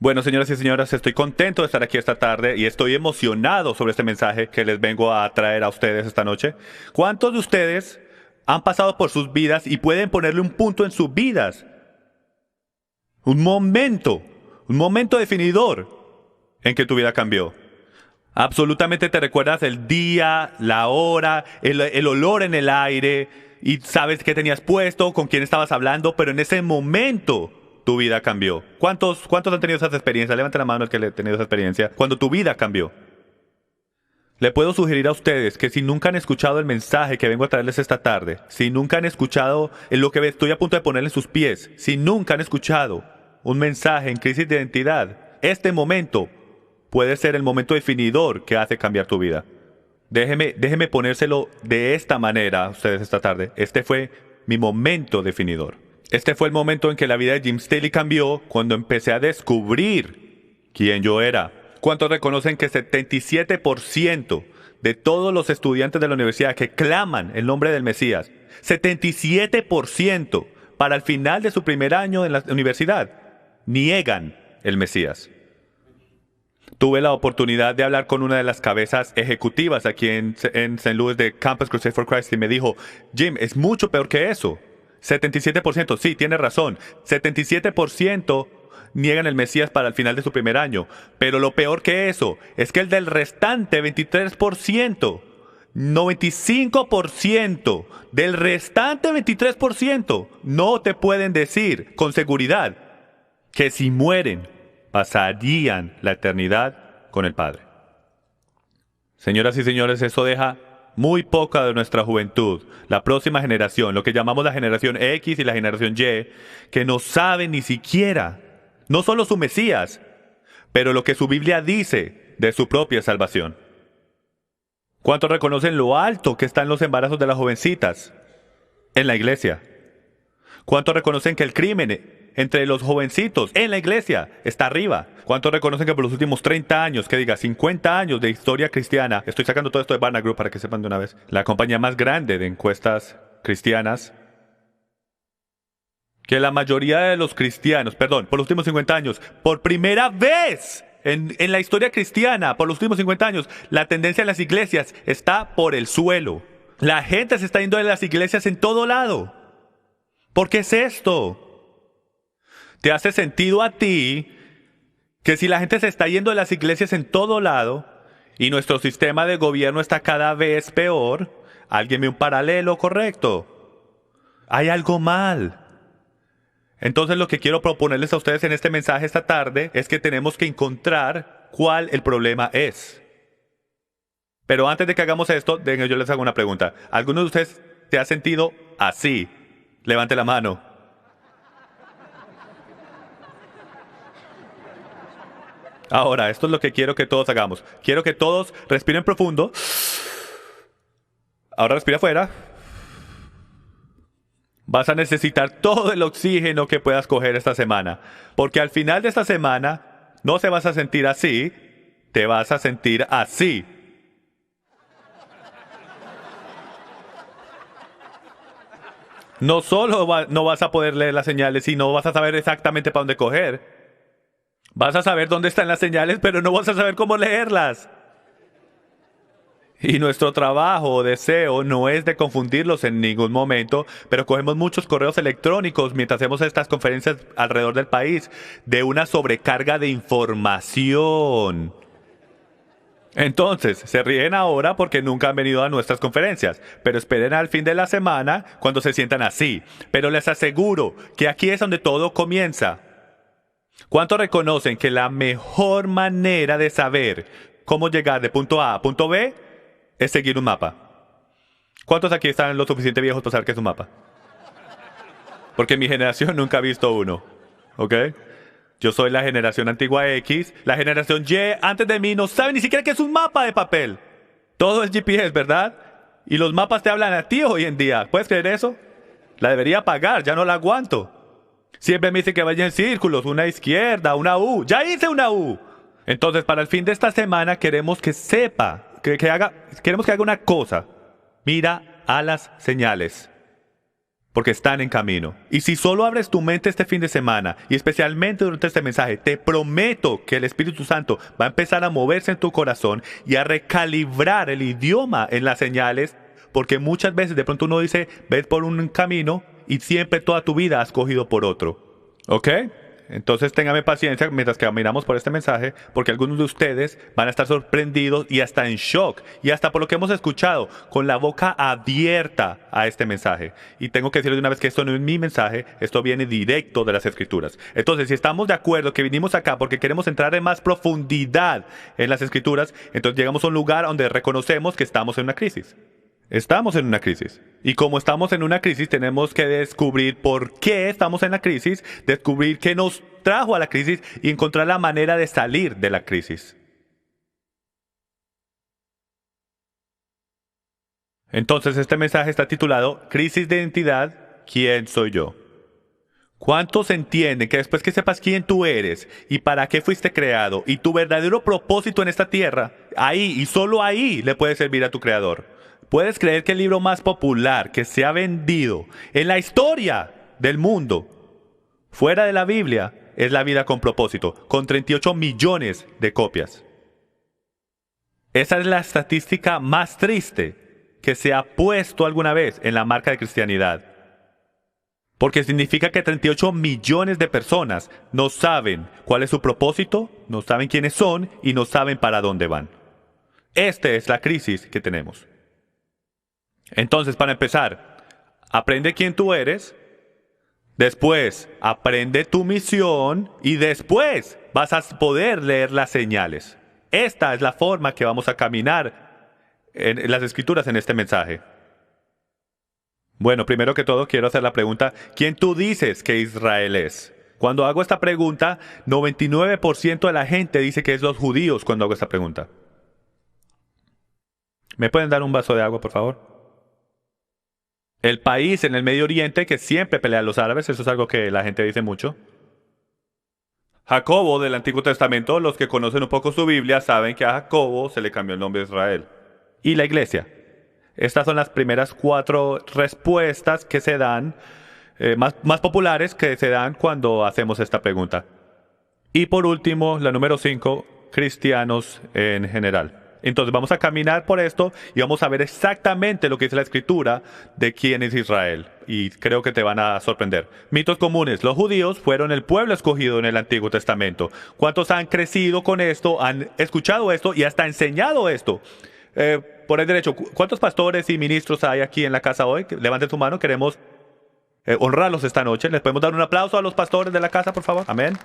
Bueno, señoras y señores, estoy contento de estar aquí esta tarde y estoy emocionado sobre este mensaje que les vengo a traer a ustedes esta noche. ¿Cuántos de ustedes han pasado por sus vidas y pueden ponerle un punto en sus vidas? Un momento definidor en que tu vida cambió. Absolutamente te recuerdas el día, la hora, el olor en el aire y sabes qué tenías puesto, con quién estabas hablando, pero en ese momento tu vida cambió. ¿Cuántos han tenido esas experiencias? Levanten la mano el que le ha tenido esa experiencia. Cuando tu vida cambió. Le puedo sugerir a ustedes que si nunca han escuchado el mensaje que vengo a traerles esta tarde, si nunca han escuchado lo que estoy a punto de ponerle en sus pies, si nunca han escuchado un mensaje en crisis de identidad, este momento puede ser el momento definidor que hace cambiar tu vida. Déjeme ponérselo de esta manera a ustedes esta tarde. Este fue mi momento definidor. Este fue el momento en que la vida de Jim Staley cambió cuando empecé a descubrir quién yo era. ¿Cuántos reconocen que 77% de todos los estudiantes de la universidad que claman el nombre del Mesías, 77% para el final de su primer año en la universidad, niegan el Mesías? Tuve la oportunidad de hablar con una de las cabezas ejecutivas aquí en St. Louis de Campus Crusade for Christ y me dijo, Jim, es mucho peor que eso. 77%, sí, tiene razón. 77% niegan el Mesías para el final de su primer año. Pero lo peor que eso es que el del restante 23%, 95% del restante 23% no te pueden decir con seguridad que si mueren pasarían la eternidad con el Padre. Señoras y señores, eso deja muy poca de nuestra juventud, la próxima generación, lo que llamamos la generación X y la generación Y, que no saben ni siquiera, no solo su Mesías, pero lo que su Biblia dice de su propia salvación. ¿Cuántos reconocen lo alto que están los embarazos de las jovencitas en la iglesia? ¿Cuántos reconocen que el crimen entre los jovencitos en la iglesia está arriba? ¿Cuántos reconocen que por los últimos 30 años, que diga 50 años de historia cristiana, estoy sacando todo esto de Barna Group para que sepan de una vez, la compañía más grande de encuestas cristianas, que la mayoría de los cristianos, por los últimos 50 años, por primera vez en la historia cristiana, por los últimos 50 años, la tendencia en las iglesias está por el suelo. La gente se está yendo de las iglesias en todo lado. ¿Por qué es esto? ¿Te hace sentido a ti que si la gente se está yendo de las iglesias en todo lado y nuestro sistema de gobierno está cada vez peor, alguien ve un paralelo correcto? Hay algo mal. Entonces lo que quiero proponerles a ustedes en este mensaje esta tarde es que tenemos que encontrar cuál el problema es. Pero antes de que hagamos esto, yo les hago una pregunta. ¿Alguno de ustedes te ha sentido así? Levante la mano. Ahora, esto es lo que quiero que todos hagamos. Quiero que todos respiren profundo. Ahora respira afuera. Vas a necesitar todo el oxígeno que puedas coger esta semana. Porque al final de esta semana no se vas a sentir así, te vas a sentir así. No solo no vas a poder leer las señales, sino vas a saber exactamente para dónde coger. Vas a saber dónde están las señales, pero no vas a saber cómo leerlas. Y nuestro trabajo o deseo no es de confundirlos en ningún momento, pero cogemos muchos correos electrónicos mientras hacemos estas conferencias alrededor del país de una sobrecarga de información. Entonces, se ríen ahora porque nunca han venido a nuestras conferencias, pero esperen al fin de la semana cuando se sientan así. Pero les aseguro que aquí es donde todo comienza. ¿Cuántos reconocen que la mejor manera de saber cómo llegar de punto A a punto B es seguir un mapa? ¿Cuántos aquí están lo suficiente viejos para saber qué es un mapa? Porque mi generación nunca ha visto uno, ¿ok? Yo soy la generación antigua X, la generación Y antes de mí no sabe ni siquiera qué es un mapa de papel. Todo es GPS, ¿verdad? Y los mapas te hablan a ti hoy en día. ¿Puedes creer eso? La debería pagar, ya no la aguanto. Siempre me dice que vaya en círculos, una izquierda, una U. ¡Ya hice una U! Entonces, para el fin de esta semana queremos que sepa, queremos que haga una cosa. Mira a las señales. porque están en camino. Y si solo abres tu mente este fin de semana, y especialmente durante este mensaje, te prometo que el Espíritu Santo va a empezar a moverse en tu corazón y a recalibrar el idioma en las señales, porque muchas veces de pronto uno dice, ves por un camino y siempre toda tu vida has cogido por otro. ¿Ok? Entonces téngame paciencia mientras que caminamos por este mensaje, porque algunos de ustedes van a estar sorprendidos y hasta en shock, y hasta por lo que hemos escuchado, con la boca abierta a este mensaje. Y tengo que decirles de una vez que esto no es mi mensaje, esto viene directo de las Escrituras. Entonces, si estamos de acuerdo que vinimos acá porque queremos entrar en más profundidad en las Escrituras, entonces llegamos a un lugar donde reconocemos que estamos en una crisis. Estamos en una crisis. Y como estamos en una crisis, tenemos que descubrir por qué estamos en la crisis, descubrir qué nos trajo a la crisis y encontrar la manera de salir de la crisis. Entonces, este mensaje está titulado Crisis de identidad, ¿quién soy yo? ¿Cuántos entienden que después que sepas quién tú eres y para qué fuiste creado y tu verdadero propósito en esta tierra, ahí y solo ahí le puedes servir a tu creador? ¿Puedes creer que el libro más popular que se ha vendido en la historia del mundo, fuera de la Biblia, es La vida con propósito, con 38 millones de copias? Esa es la estadística más triste que se ha puesto alguna vez en la marca de cristianidad. Porque significa que 38 millones de personas no saben cuál es su propósito, no saben quiénes son y no saben para dónde van. Esta es la crisis que tenemos. Entonces, para empezar, aprende quién tú eres, después aprende tu misión y después vas a poder leer las señales. Esta es la forma que vamos a caminar en las Escrituras en este mensaje. Bueno, primero que todo quiero hacer la pregunta, ¿quién tú dices que Israel es? Cuando hago esta pregunta, 99% de la gente dice que es los judíos cuando hago esta pregunta. ¿Me pueden dar un vaso de agua, por favor? El país en el Medio Oriente que siempre pelea a los árabes, eso es algo que la gente dice mucho. Jacobo del Antiguo Testamento, los que conocen un poco su Biblia saben que a Jacobo se le cambió el nombre de Israel. Y la iglesia. Estas son las primeras 4 respuestas que se dan, más populares que se dan cuando hacemos esta pregunta. Y por último, la número 5, cristianos en general. Entonces vamos a caminar por esto y vamos a ver exactamente lo que dice la Escritura de quién es Israel. Y creo que te van a sorprender. Mitos comunes. Los judíos fueron el pueblo escogido en el Antiguo Testamento. ¿Cuántos han crecido con esto, han escuchado esto y hasta enseñado esto? Por el derecho, ¿cuántos pastores y ministros hay aquí en la casa hoy? Levanten su mano, queremos honrarlos esta noche. ¿Les podemos dar un aplauso a los pastores de la casa, por favor? Amén.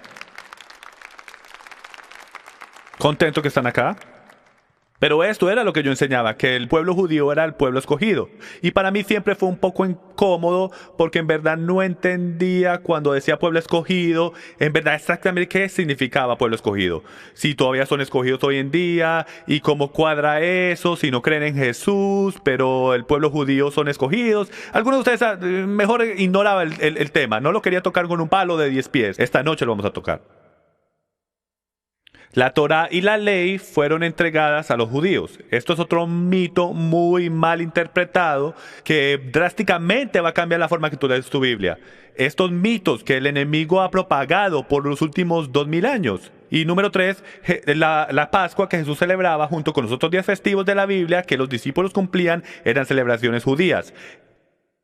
Contento que están acá. Pero esto era lo que yo enseñaba, que el pueblo judío era el pueblo escogido. Y para mí siempre fue un poco incómodo porque en verdad no entendía cuando decía pueblo escogido, en verdad exactamente qué significaba pueblo escogido. Si todavía son escogidos hoy en día y cómo cuadra eso, si no creen en Jesús, pero el pueblo judío son escogidos. Algunos de ustedes mejor ignoraba el tema, no lo quería tocar con un palo de 10 pies. Esta noche lo vamos a tocar. La Torá y la ley fueron entregadas a los judíos. Esto es otro mito muy mal interpretado que drásticamente va a cambiar la forma que tú lees tu Biblia. Estos mitos que el enemigo ha propagado por los últimos 2000 años. Y número 3, la Pascua que Jesús celebraba junto con los otros días festivos de la Biblia que los discípulos cumplían eran celebraciones judías.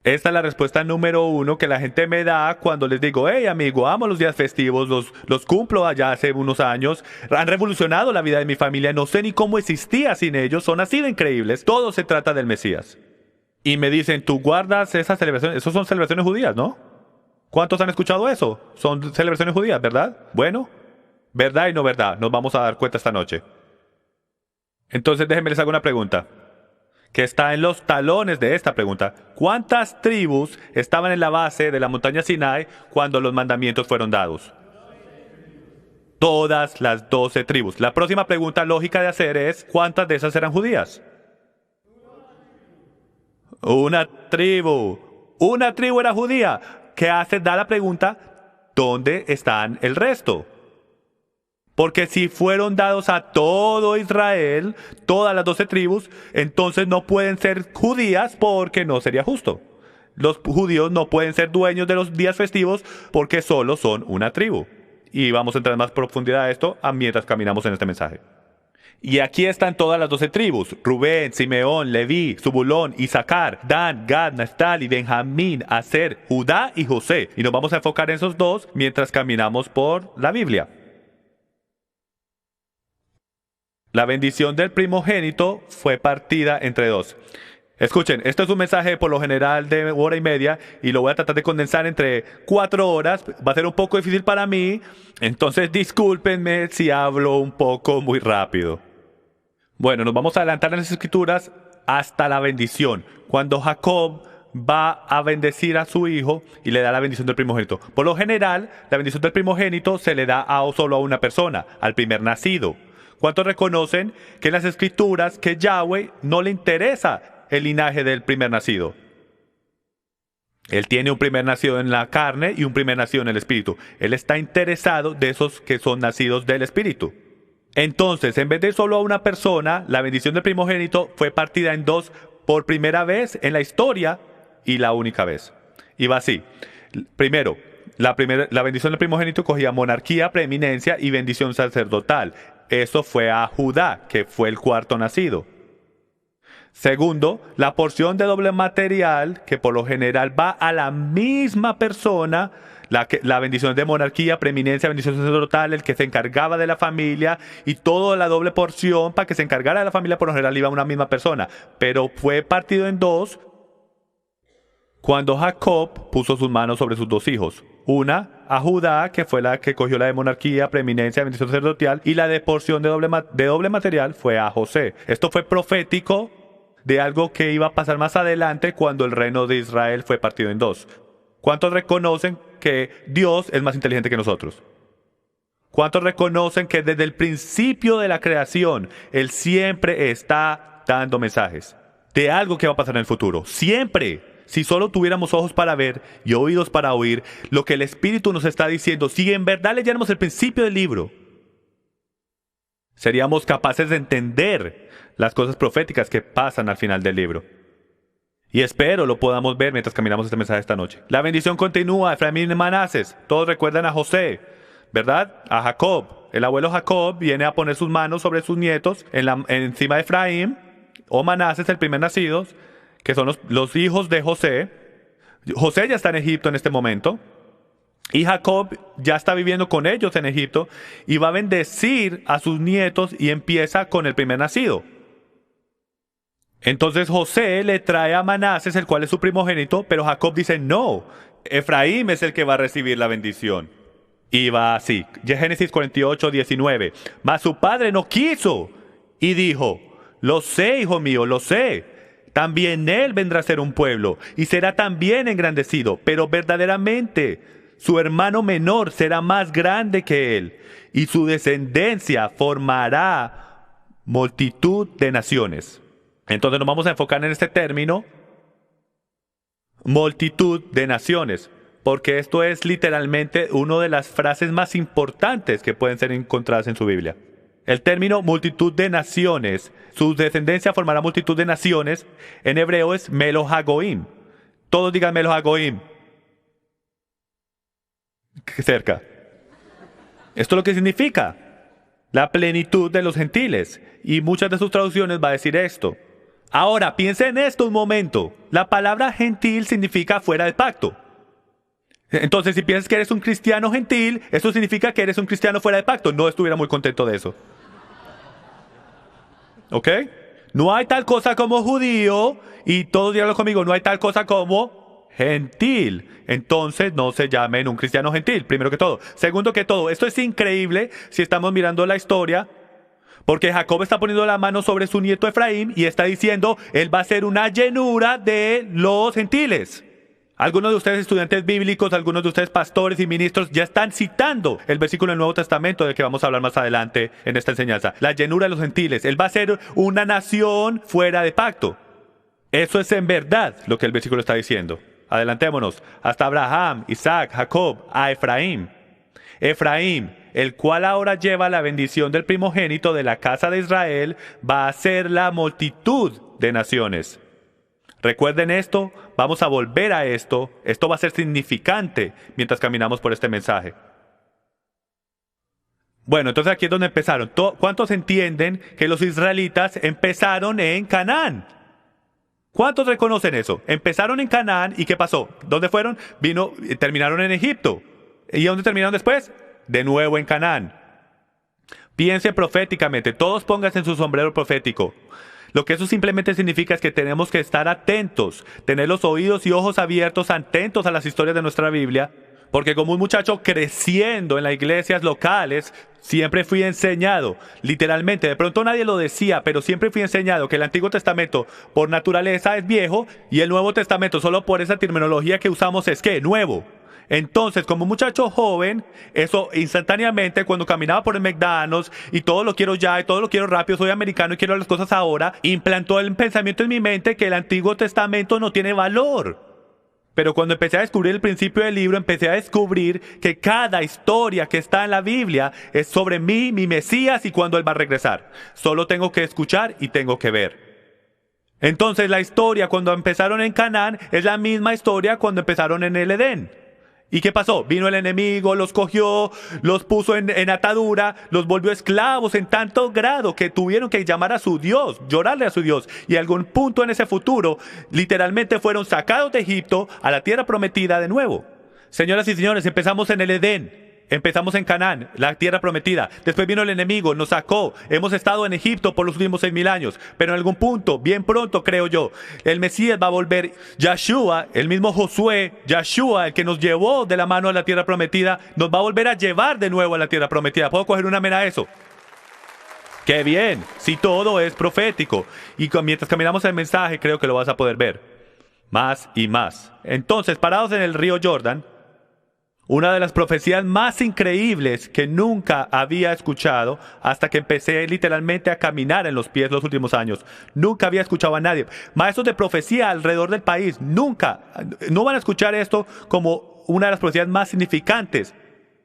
Esta es la respuesta número 1 que la gente me da cuando les digo, hey amigo, amo los días festivos, los cumplo allá hace unos años, han revolucionado la vida de mi familia, no sé ni cómo existía sin ellos, son así de increíbles, todo se trata del Mesías. Y me dicen, tú guardas esas celebraciones, esos son celebraciones judías, ¿no? ¿Cuántos han escuchado eso? Son celebraciones judías, ¿verdad? Bueno, verdad y no verdad, nos vamos a dar cuenta esta noche. Entonces déjenme les hago una pregunta que está en los talones de esta pregunta. ¿Cuántas tribus estaban en la base de la montaña Sinai cuando los mandamientos fueron dados? Todas las 12 tribus. La próxima pregunta lógica de hacer es, ¿cuántas de esas eran judías? Una tribu. Una tribu era judía. ¿Qué hace? Da la pregunta, ¿dónde están el resto? Porque si fueron dados a todo Israel, todas las 12 tribus, entonces no pueden ser judías porque no sería justo. Los judíos no pueden ser dueños de los días festivos porque solo son una tribu. Y vamos a entrar en más profundidad a esto mientras caminamos en este mensaje. Y aquí están todas las 12 tribus: Rubén, Simeón, Leví, Zebulón, Isaacar, Dan, Gad, Naftali, Benjamín, Aser, Judá y José. Y nos vamos a enfocar en esos dos mientras caminamos por la Biblia. La bendición del primogénito fue partida entre dos. Escuchen, esto es un mensaje por lo general de 1 hora y media y lo voy a tratar de condensar entre 4 horas. Va a ser un poco difícil para mí, entonces discúlpenme si hablo un poco muy rápido. Bueno, nos vamos a adelantar en las escrituras hasta la bendición, cuando Jacob va a bendecir a su hijo y le da la bendición del primogénito. Por lo general, la bendición del primogénito se le da solo a una persona, al primer nacido. ¿Cuántos reconocen que en las escrituras que Yahweh no le interesa el linaje del primer nacido? Él tiene un primer nacido en la carne y un primer nacido en el espíritu. Él está interesado de esos que son nacidos del espíritu. Entonces, en vez de solo a una persona, la bendición del primogénito fue partida en dos por primera vez en la historia y la única vez. Y va así. Primero, la bendición del primogénito cogía monarquía, preeminencia y bendición sacerdotal. Eso fue a Judá, que fue el cuarto nacido. Segundo, la porción de doble material, que por lo general va a la misma persona, la bendición de monarquía, preeminencia, bendición sacerdotal, el que se encargaba de la familia, y toda la doble porción para que se encargara de la familia, por lo general iba a una misma persona. Pero fue partido en dos cuando Jacob puso sus manos sobre sus dos hijos. Una a Judá, que fue la que cogió la de monarquía, preeminencia, bendición sacerdotal, y la de porción de doble material fue a José. Esto fue profético de algo que iba a pasar más adelante cuando el reino de Israel fue partido en dos. ¿Cuántos reconocen que Dios es más inteligente que nosotros? ¿Cuántos reconocen que desde el principio de la creación Él siempre está dando mensajes de algo que va a pasar en el futuro? Siempre. Si solo tuviéramos ojos para ver y oídos para oír lo que el Espíritu nos está diciendo, si en verdad leyéramos el principio del libro, seríamos capaces de entender las cosas proféticas que pasan al final del libro. Y espero lo podamos ver mientras caminamos este mensaje esta noche. La bendición continúa, Efraín y Manases. Todos recuerdan a José, ¿verdad? A Jacob. El abuelo Jacob viene a poner sus manos sobre sus nietos encima de Efraín o Manases, el primer nacido, que son los hijos de José. José ya está en Egipto en este momento. Y Jacob ya está viviendo con ellos en Egipto y va a bendecir a sus nietos y empieza con el primer nacido. Entonces José le trae a Manases, el cual es su primogénito, pero Jacob dice, no, Efraín es el que va a recibir la bendición. Y va así, Génesis 48:19. Mas su padre no quiso y dijo, lo sé, hijo mío, lo sé. También él vendrá a ser un pueblo y será también engrandecido, pero verdaderamente su hermano menor será más grande que él y su descendencia formará multitud de naciones. Entonces nos vamos a enfocar en este término, multitud de naciones, porque esto es literalmente una de las frases más importantes que pueden ser encontradas en su Biblia. El término multitud de naciones, su descendencia formará multitud de naciones, en hebreo es Melo Hagoim. Todos digan Melo Hagoim. Cerca. Esto es lo que significa la plenitud de los gentiles. Y muchas de sus traducciones va a decir esto. Ahora, piensa en esto un momento. La palabra gentil significa fuera del pacto. Entonces, si piensas que eres un cristiano gentil, eso significa que eres un cristiano fuera de pacto. No estuviera muy contento de eso. ¿Ok? No hay tal cosa como judío, y todos díganlo conmigo, no hay tal cosa como gentil. Entonces, no se llamen un cristiano gentil, primero que todo. Segundo que todo, esto es increíble si estamos mirando la historia, porque Jacob está poniendo la mano sobre su nieto Efraín y está diciendo, él va a ser una llenura de los gentiles. Algunos de ustedes estudiantes bíblicos, algunos de ustedes pastores y ministros ya están citando el versículo del Nuevo Testamento del que vamos a hablar más adelante en esta enseñanza. La llenura de los gentiles. Él va a ser una nación fuera de pacto. Eso es en verdad lo que el versículo está diciendo. Adelantémonos. Hasta Abraham, Isaac, Jacob, a Efraín. Efraín, el cual ahora lleva la bendición del primogénito de la casa de Israel, va a ser la multitud de naciones. Recuerden esto, vamos a volver a esto. Esto va a ser significante mientras caminamos por este mensaje. Bueno, entonces aquí es donde empezaron. ¿Cuántos entienden que los israelitas empezaron en Canaán? ¿Cuántos reconocen eso? Empezaron en Canaán y ¿qué pasó? ¿Dónde fueron? Terminaron en Egipto. ¿Y dónde terminaron después? De nuevo en Canaán. Piense proféticamente, todos pónganse en su sombrero profético. Lo que eso simplemente significa es que tenemos que estar atentos, tener los oídos y ojos abiertos, atentos a las historias de nuestra Biblia, porque como un muchacho creciendo en las iglesias locales, siempre fui enseñado, literalmente, de pronto nadie lo decía, pero siempre fui enseñado que el Antiguo Testamento por naturaleza es viejo y el Nuevo Testamento solo por esa terminología que usamos es ¿qué? Nuevo. Entonces, como muchacho joven, eso instantáneamente, cuando caminaba por el McDonald's y todo lo quiero ya y todo lo quiero rápido, soy americano y quiero las cosas ahora, implantó el pensamiento en mi mente que el Antiguo Testamento no tiene valor. Pero cuando empecé a descubrir el principio del libro, empecé a descubrir que cada historia que está en la Biblia es sobre mí, mi Mesías y cuándo Él va a regresar. Solo tengo que escuchar y tengo que ver. Entonces, la historia cuando empezaron en Canaán es la misma historia cuando empezaron en el Edén. ¿Y qué pasó? Vino el enemigo, los cogió, los puso en atadura, los volvió esclavos en tanto grado que tuvieron que llamar a su Dios, llorarle a su Dios. Y a algún punto en ese futuro, literalmente fueron sacados de Egipto a la tierra prometida de nuevo. Señoras y señores, empezamos en el Edén. Empezamos en Canaán, la tierra prometida. Después vino el enemigo, nos sacó. Hemos estado en Egipto por los últimos 6.000 años. Pero en algún punto, bien pronto creo yo, el Mesías va a volver. Yahshua, el mismo Josué, Yahshua, el que nos llevó de la mano a la tierra prometida, nos va a volver a llevar de nuevo a la tierra prometida. ¿Puedo coger una amén a eso? ¡Qué bien! Si todo es profético. Y mientras caminamos el mensaje, creo que lo vas a poder ver. Más y más. Entonces, parados en el río Jordán, una de las profecías más increíbles que nunca había escuchado hasta que empecé literalmente a caminar en los pies los últimos años. Nunca había escuchado a nadie. Maestros de profecía alrededor del país, nunca, no van a escuchar esto como una de las profecías más significantes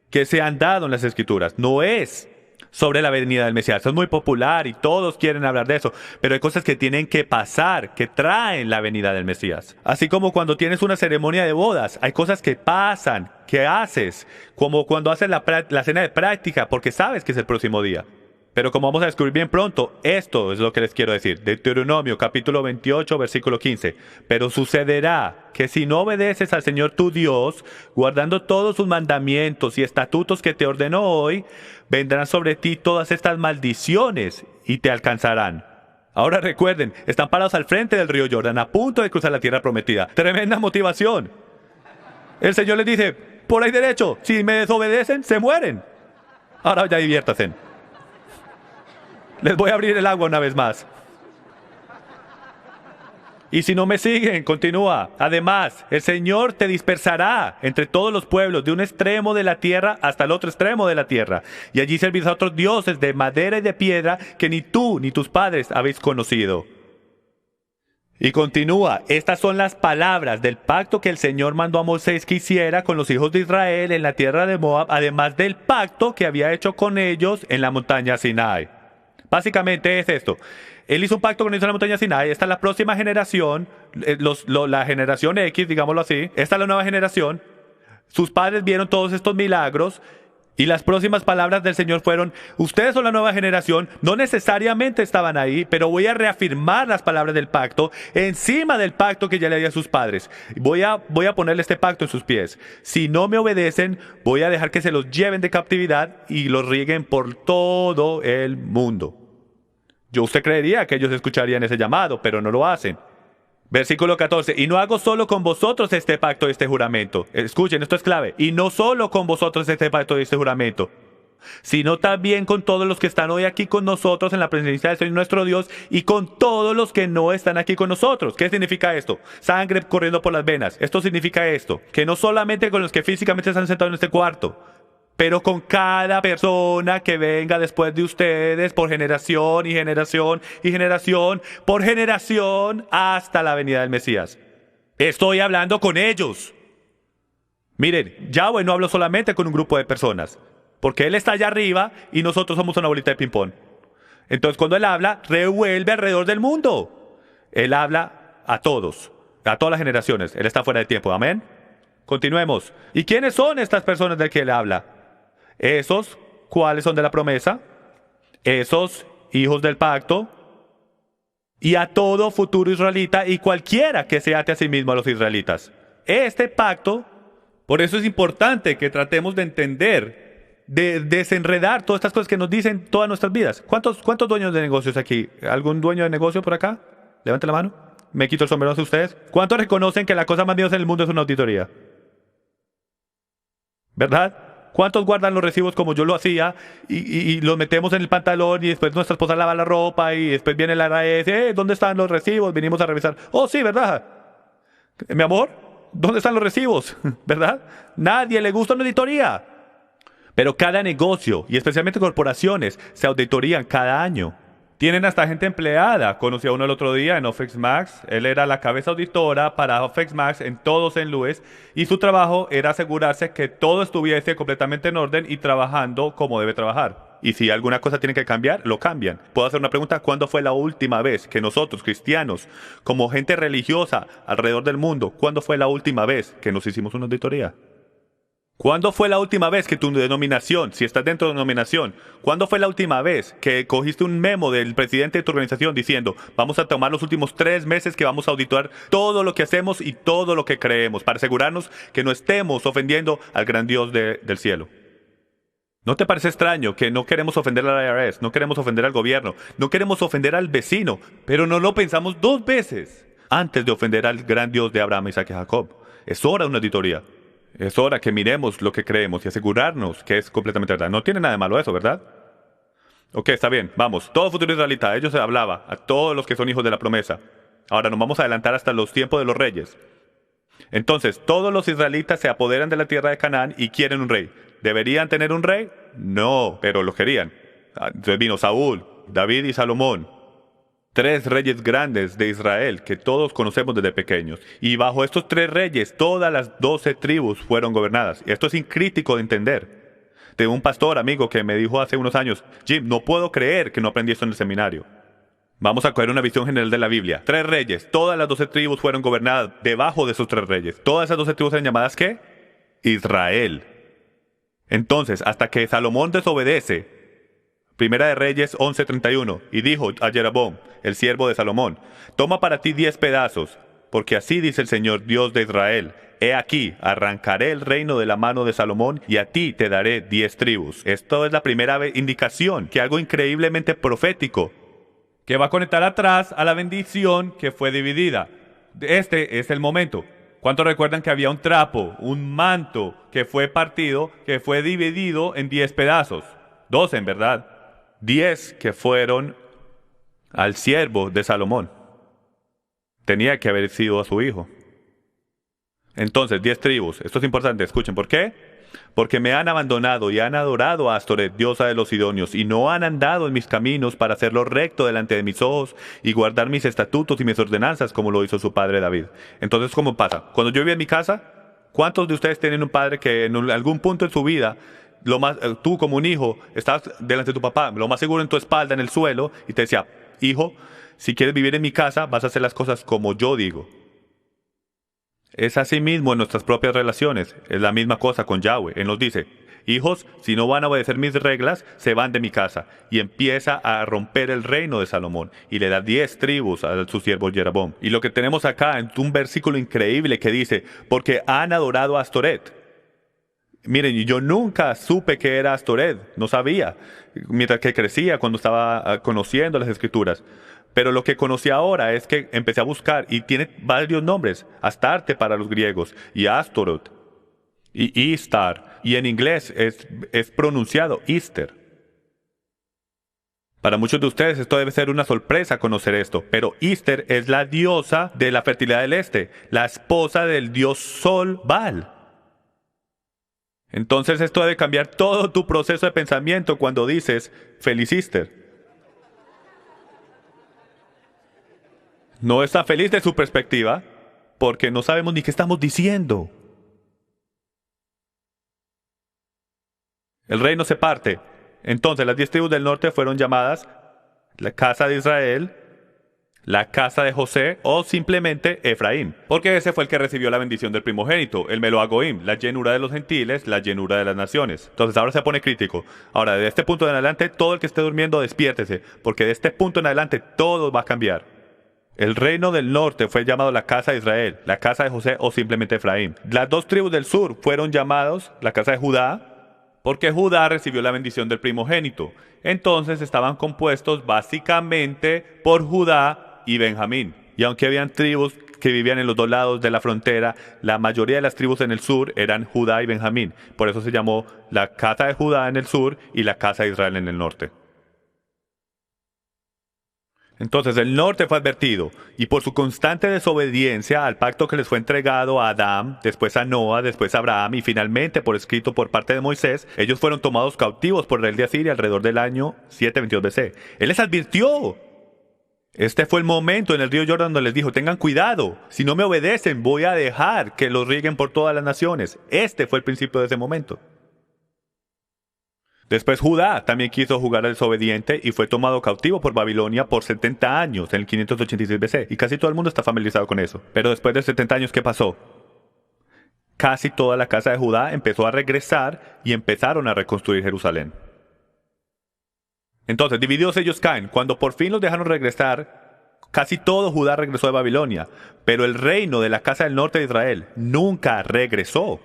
que se han dado en las Escrituras. No es sobre la venida del Mesías. Eso es muy popular y todos quieren hablar de eso, pero hay cosas que tienen que pasar, que traen la venida del Mesías. Así como cuando tienes una ceremonia de bodas, hay cosas que pasan, que haces, como cuando haces la cena de práctica, porque sabes que es el próximo día. Pero como vamos a descubrir bien pronto, esto es lo que les quiero decir. Deuteronomio capítulo 28, versículo 15. Pero sucederá que si no obedeces al Señor tu Dios, guardando todos sus mandamientos y estatutos que te ordenó hoy, vendrán sobre ti todas estas maldiciones y te alcanzarán. Ahora recuerden, están parados al frente del río Jordán, a punto de cruzar la tierra prometida. Tremenda motivación. El Señor les dice, por ahí derecho, si me desobedecen, se mueren. Ahora ya diviértanse. Les voy a abrir el agua una vez más. Y si no me siguen, continúa. Además, el Señor te dispersará entre todos los pueblos, de un extremo de la tierra hasta el otro extremo de la tierra. Y allí servirás a otros dioses de madera y de piedra que ni tú ni tus padres habéis conocido. Y continúa, estas son las palabras del pacto que el Señor mandó a Moisés que hiciera con los hijos de Israel en la tierra de Moab, además del pacto que había hecho con ellos en la montaña Sinai. Básicamente es esto. Él hizo un pacto con ellos en la montaña Sinai. Esta es la próxima generación, la generación X, digámoslo así. Esta es la nueva generación. Sus padres vieron todos estos milagros y las próximas palabras del Señor fueron, ustedes son la nueva generación, no necesariamente estaban ahí, pero voy a reafirmar las palabras del pacto encima del pacto que ya le di a sus padres. Voy a ponerle este pacto en sus pies. Si no me obedecen, voy a dejar que se los lleven de captividad y los rieguen por todo el mundo. Usted creería que ellos escucharían ese llamado, pero no lo hacen. Versículo 14. Y no hago solo con vosotros este pacto y este juramento. Escuchen, esto es clave. Y no solo con vosotros este pacto y este juramento, sino también con todos los que están hoy aquí con nosotros en la presencia del Señor nuestro Dios y con todos los que no están aquí con nosotros. ¿Qué significa esto? Sangre corriendo por las venas. Esto significa esto, que no solamente con los que físicamente están sentados en este cuarto, pero con cada persona que venga después de ustedes por generación y generación y generación, por generación hasta la venida del Mesías. Estoy hablando con ellos. Miren, Yahweh no habló solamente con un grupo de personas, porque Él está allá arriba y nosotros somos una bolita de ping-pong. Entonces cuando Él habla, revuelve alrededor del mundo. Él habla a todos, a todas las generaciones. Él está fuera de tiempo. Amén. Continuemos. ¿Y quiénes son estas personas de que él habla? Esos, ¿cuáles son de la promesa? Esos hijos del pacto. Y a todo futuro israelita y cualquiera que se ate a sí mismo a los israelitas. Este pacto, por eso es importante que tratemos de entender, de desenredar todas estas cosas que nos dicen todas nuestras vidas. ¿Cuántos dueños de negocios aquí? ¿Algún dueño de negocio por acá? Levante la mano. Me quito el sombrero hacia ustedes. ¿Cuántos reconocen que la cosa más miedosa en el mundo es una auditoría? ¿Verdad? ¿Cuántos guardan los recibos como yo lo hacía y los metemos en el pantalón y después nuestra esposa lava la ropa y después viene la RAS? ¿Dónde están los recibos? Vinimos a revisar. Oh, sí, ¿verdad? Mi amor, ¿dónde están los recibos? ¿Verdad? Nadie le gusta una auditoría. Pero cada negocio, y especialmente corporaciones, se auditorían cada año. Tienen hasta gente empleada. Conocí a uno el otro día en Office Max. Él era la cabeza auditora para Office Max en todo St. Louis. Y su trabajo era asegurarse que todo estuviese completamente en orden y trabajando como debe trabajar. Y si alguna cosa tiene que cambiar, lo cambian. Puedo hacer una pregunta. ¿Cuándo fue la última vez que nosotros, cristianos, como gente religiosa alrededor del mundo, cuándo fue la última vez que nos hicimos una auditoría? ¿Cuándo fue la última vez que tu denominación, si estás dentro de una denominación, cuándo fue la última vez que cogiste un memo del presidente de tu organización diciendo, vamos a tomar los últimos 3 meses que vamos a auditar todo lo que hacemos y todo lo que creemos para asegurarnos que no estemos ofendiendo al gran Dios del cielo? ¿No te parece extraño que no queremos ofender al IRS, no queremos ofender al gobierno, no queremos ofender al vecino, pero no lo pensamos 2 veces antes de ofender al gran Dios de Abraham, Isaac y Jacob? Es hora de una auditoría. Es hora que miremos lo que creemos y asegurarnos que es completamente verdad. No tiene nada de malo eso, ¿verdad? Ok, está bien, vamos. Todo futuro israelita, ellos se hablaba a todos los que son hijos de la promesa. Ahora nos vamos a adelantar hasta los tiempos de los reyes. Entonces, todos los israelitas se apoderan de la tierra de Canaán y quieren un rey. ¿Deberían tener un rey? No, pero lo querían. Entonces vino Saúl, David y Salomón. 3 reyes grandes de Israel que todos conocemos desde pequeños. Y bajo estos 3 reyes, todas las 12 tribus fueron gobernadas. Esto es incrítico de entender. Tengo un pastor amigo que me dijo hace unos años, Jim, no puedo creer que no aprendí esto en el seminario. Vamos a coger una visión general de la Biblia. 3 reyes, todas las 12 tribus fueron gobernadas debajo de esos 3 reyes. Todas esas 12 tribus eran llamadas ¿qué? Israel. Entonces, hasta que Salomón desobedece, Primera de Reyes 11:31, y dijo a Jeroboam, el siervo de Salomón, toma para ti 10 pedazos, porque así dice el Señor Dios de Israel, he aquí, arrancaré el reino de la mano de Salomón, y a ti te daré 10 tribus. Esto es la primera indicación, que algo increíblemente profético, que va a conectar atrás a la bendición que fue dividida. Este es el momento. ¿Cuántos recuerdan que había un trapo, un manto, que fue partido, que fue dividido en 10 pedazos? 12 en verdad. 10 que fueron al siervo de Salomón. Tenía que haber sido a su hijo. Entonces, 10 tribus. Esto es importante, escuchen. ¿Por qué? Porque me han abandonado y han adorado a Astoret, diosa de los sidonios, y no han andado en mis caminos para hacerlo recto delante de mis ojos y guardar mis estatutos y mis ordenanzas como lo hizo su padre David. Entonces, ¿cómo pasa? Cuando yo vivía en mi casa, ¿cuántos de ustedes tienen un padre que en algún punto en su vida tú como un hijo, estabas delante de tu papá, lo más seguro en tu espalda, en el suelo, y te decía, hijo, si quieres vivir en mi casa, vas a hacer las cosas como yo digo? Es así mismo en nuestras propias relaciones, es la misma cosa con Yahweh. Él nos dice, hijos, si no van a obedecer mis reglas, se van de mi casa. Y empieza a romper el reino de Salomón, y le da 10 tribus a su siervo Jeroboam. Y lo que tenemos acá es un versículo increíble que dice, porque han adorado a Astoret. Miren, yo nunca supe que era Astoret, no sabía, mientras que crecía, cuando estaba conociendo las escrituras. Pero lo que conocí ahora es que empecé a buscar y tiene varios nombres. Astarte para los griegos, y Astoret, y Istar, y en inglés es pronunciado Easter. Para muchos de ustedes esto debe ser una sorpresa conocer esto, pero Easter es la diosa de la fertilidad del este, la esposa del dios Sol Baal. Entonces esto debe cambiar todo tu proceso de pensamiento cuando dices feliz Easter. No está feliz de su perspectiva porque no sabemos ni qué estamos diciendo. El reino se parte. Entonces las 10 tribus del norte fueron llamadas la casa de Israel, la casa de José o simplemente Efraín, porque ese fue el que recibió la bendición del primogénito, el Melo Agoim, la llenura de los gentiles, la llenura de las naciones. Entonces ahora se pone crítico. Ahora, de este punto en adelante, todo el que esté durmiendo, despiértese, porque de este punto en adelante todo va a cambiar. El reino del norte fue llamado la casa de Israel, la casa de José o simplemente Efraín. Las dos tribus del sur fueron llamados la casa de Judá, porque Judá recibió la bendición del primogénito. Entonces estaban compuestos básicamente por Judá y Benjamín. Y aunque habían tribus que vivían en los dos lados de la frontera, la mayoría de las tribus en el sur eran Judá y Benjamín. Por eso se llamó la casa de Judá en el sur y la casa de Israel en el norte. Entonces el norte fue advertido, y por su constante desobediencia al pacto que les fue entregado a Adán, después a Noa, después a Abraham y finalmente por escrito por parte de Moisés, ellos fueron tomados cautivos por el rey de Asiria alrededor del año 722 BC. Él les advirtió. Este fue el momento en el río Jordán donde les dijo, tengan cuidado, si no me obedecen voy a dejar que los rieguen por todas las naciones. Este fue el principio de ese momento. Después Judá también quiso jugar al desobediente y fue tomado cautivo por Babilonia por 70 años en el 586 BC. Y casi todo el mundo está familiarizado con eso. Pero después de 70 años, ¿qué pasó? Casi toda la casa de Judá empezó a regresar y empezaron a reconstruir Jerusalén. Entonces, divididos ellos caen. Cuando por fin los dejaron regresar, casi todo Judá regresó de Babilonia. Pero el reino de la casa del norte de Israel nunca regresó.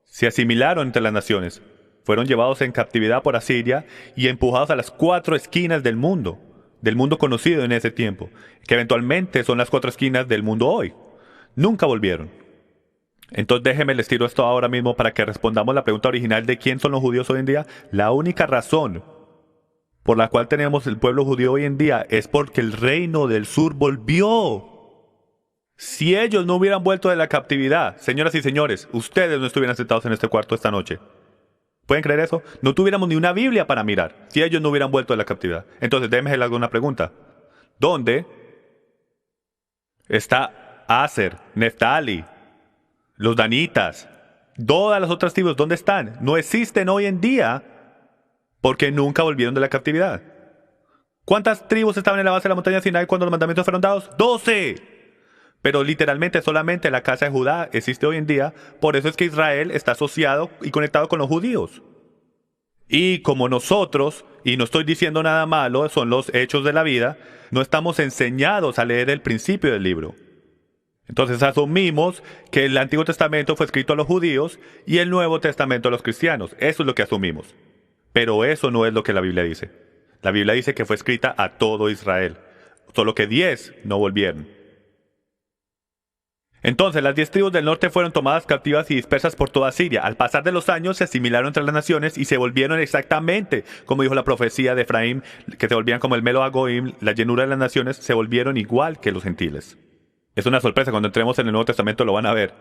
Se asimilaron entre las naciones. Fueron llevados en captividad por Asiria y empujados a las 4 esquinas del mundo conocido en ese tiempo, que eventualmente son las 4 esquinas del mundo hoy. Nunca volvieron. Entonces déjenme les tiro esto ahora mismo para que respondamos la pregunta original de quién son los judíos hoy en día. La única razón por la cual tenemos el pueblo judío hoy en día es porque el reino del sur volvió. Si ellos no hubieran vuelto de la captividad, señoras y señores, ustedes no estuvieran sentados en este cuarto esta noche. ¿Pueden creer eso? No tuviéramos ni una Biblia para mirar si ellos no hubieran vuelto de la captividad. Entonces, déjenme hacerles una pregunta. ¿Dónde está Aser, Neftali, los danitas, todas las otras tribus? ¿Dónde están? No existen hoy en día porque nunca volvieron de la captividad. ¿Cuántas tribus estaban en la base de la montaña Sinai cuando los mandamientos fueron dados? 12. Pero literalmente solamente la casa de Judá existe hoy en día. Por eso es que Israel está asociado y conectado con los judíos. Y como nosotros, y no estoy diciendo nada malo, son los hechos de la vida, no estamos enseñados a leer el principio del libro. Entonces asumimos que el Antiguo Testamento fue escrito a los judíos y el Nuevo Testamento a los cristianos. Eso es lo que asumimos. Pero eso no es lo que la Biblia dice. La Biblia dice que fue escrita a todo Israel. Solo que 10 no volvieron. Entonces las 10 tribus del norte fueron tomadas cautivas y dispersas por toda Siria. Al pasar de los años se asimilaron entre las naciones y se volvieron exactamente, como dijo la profecía de Efraín, que se volvían como el Melo Agoim, la llenura de las naciones, se volvieron igual que los gentiles. Es una sorpresa, cuando entremos en el Nuevo Testamento lo van a ver.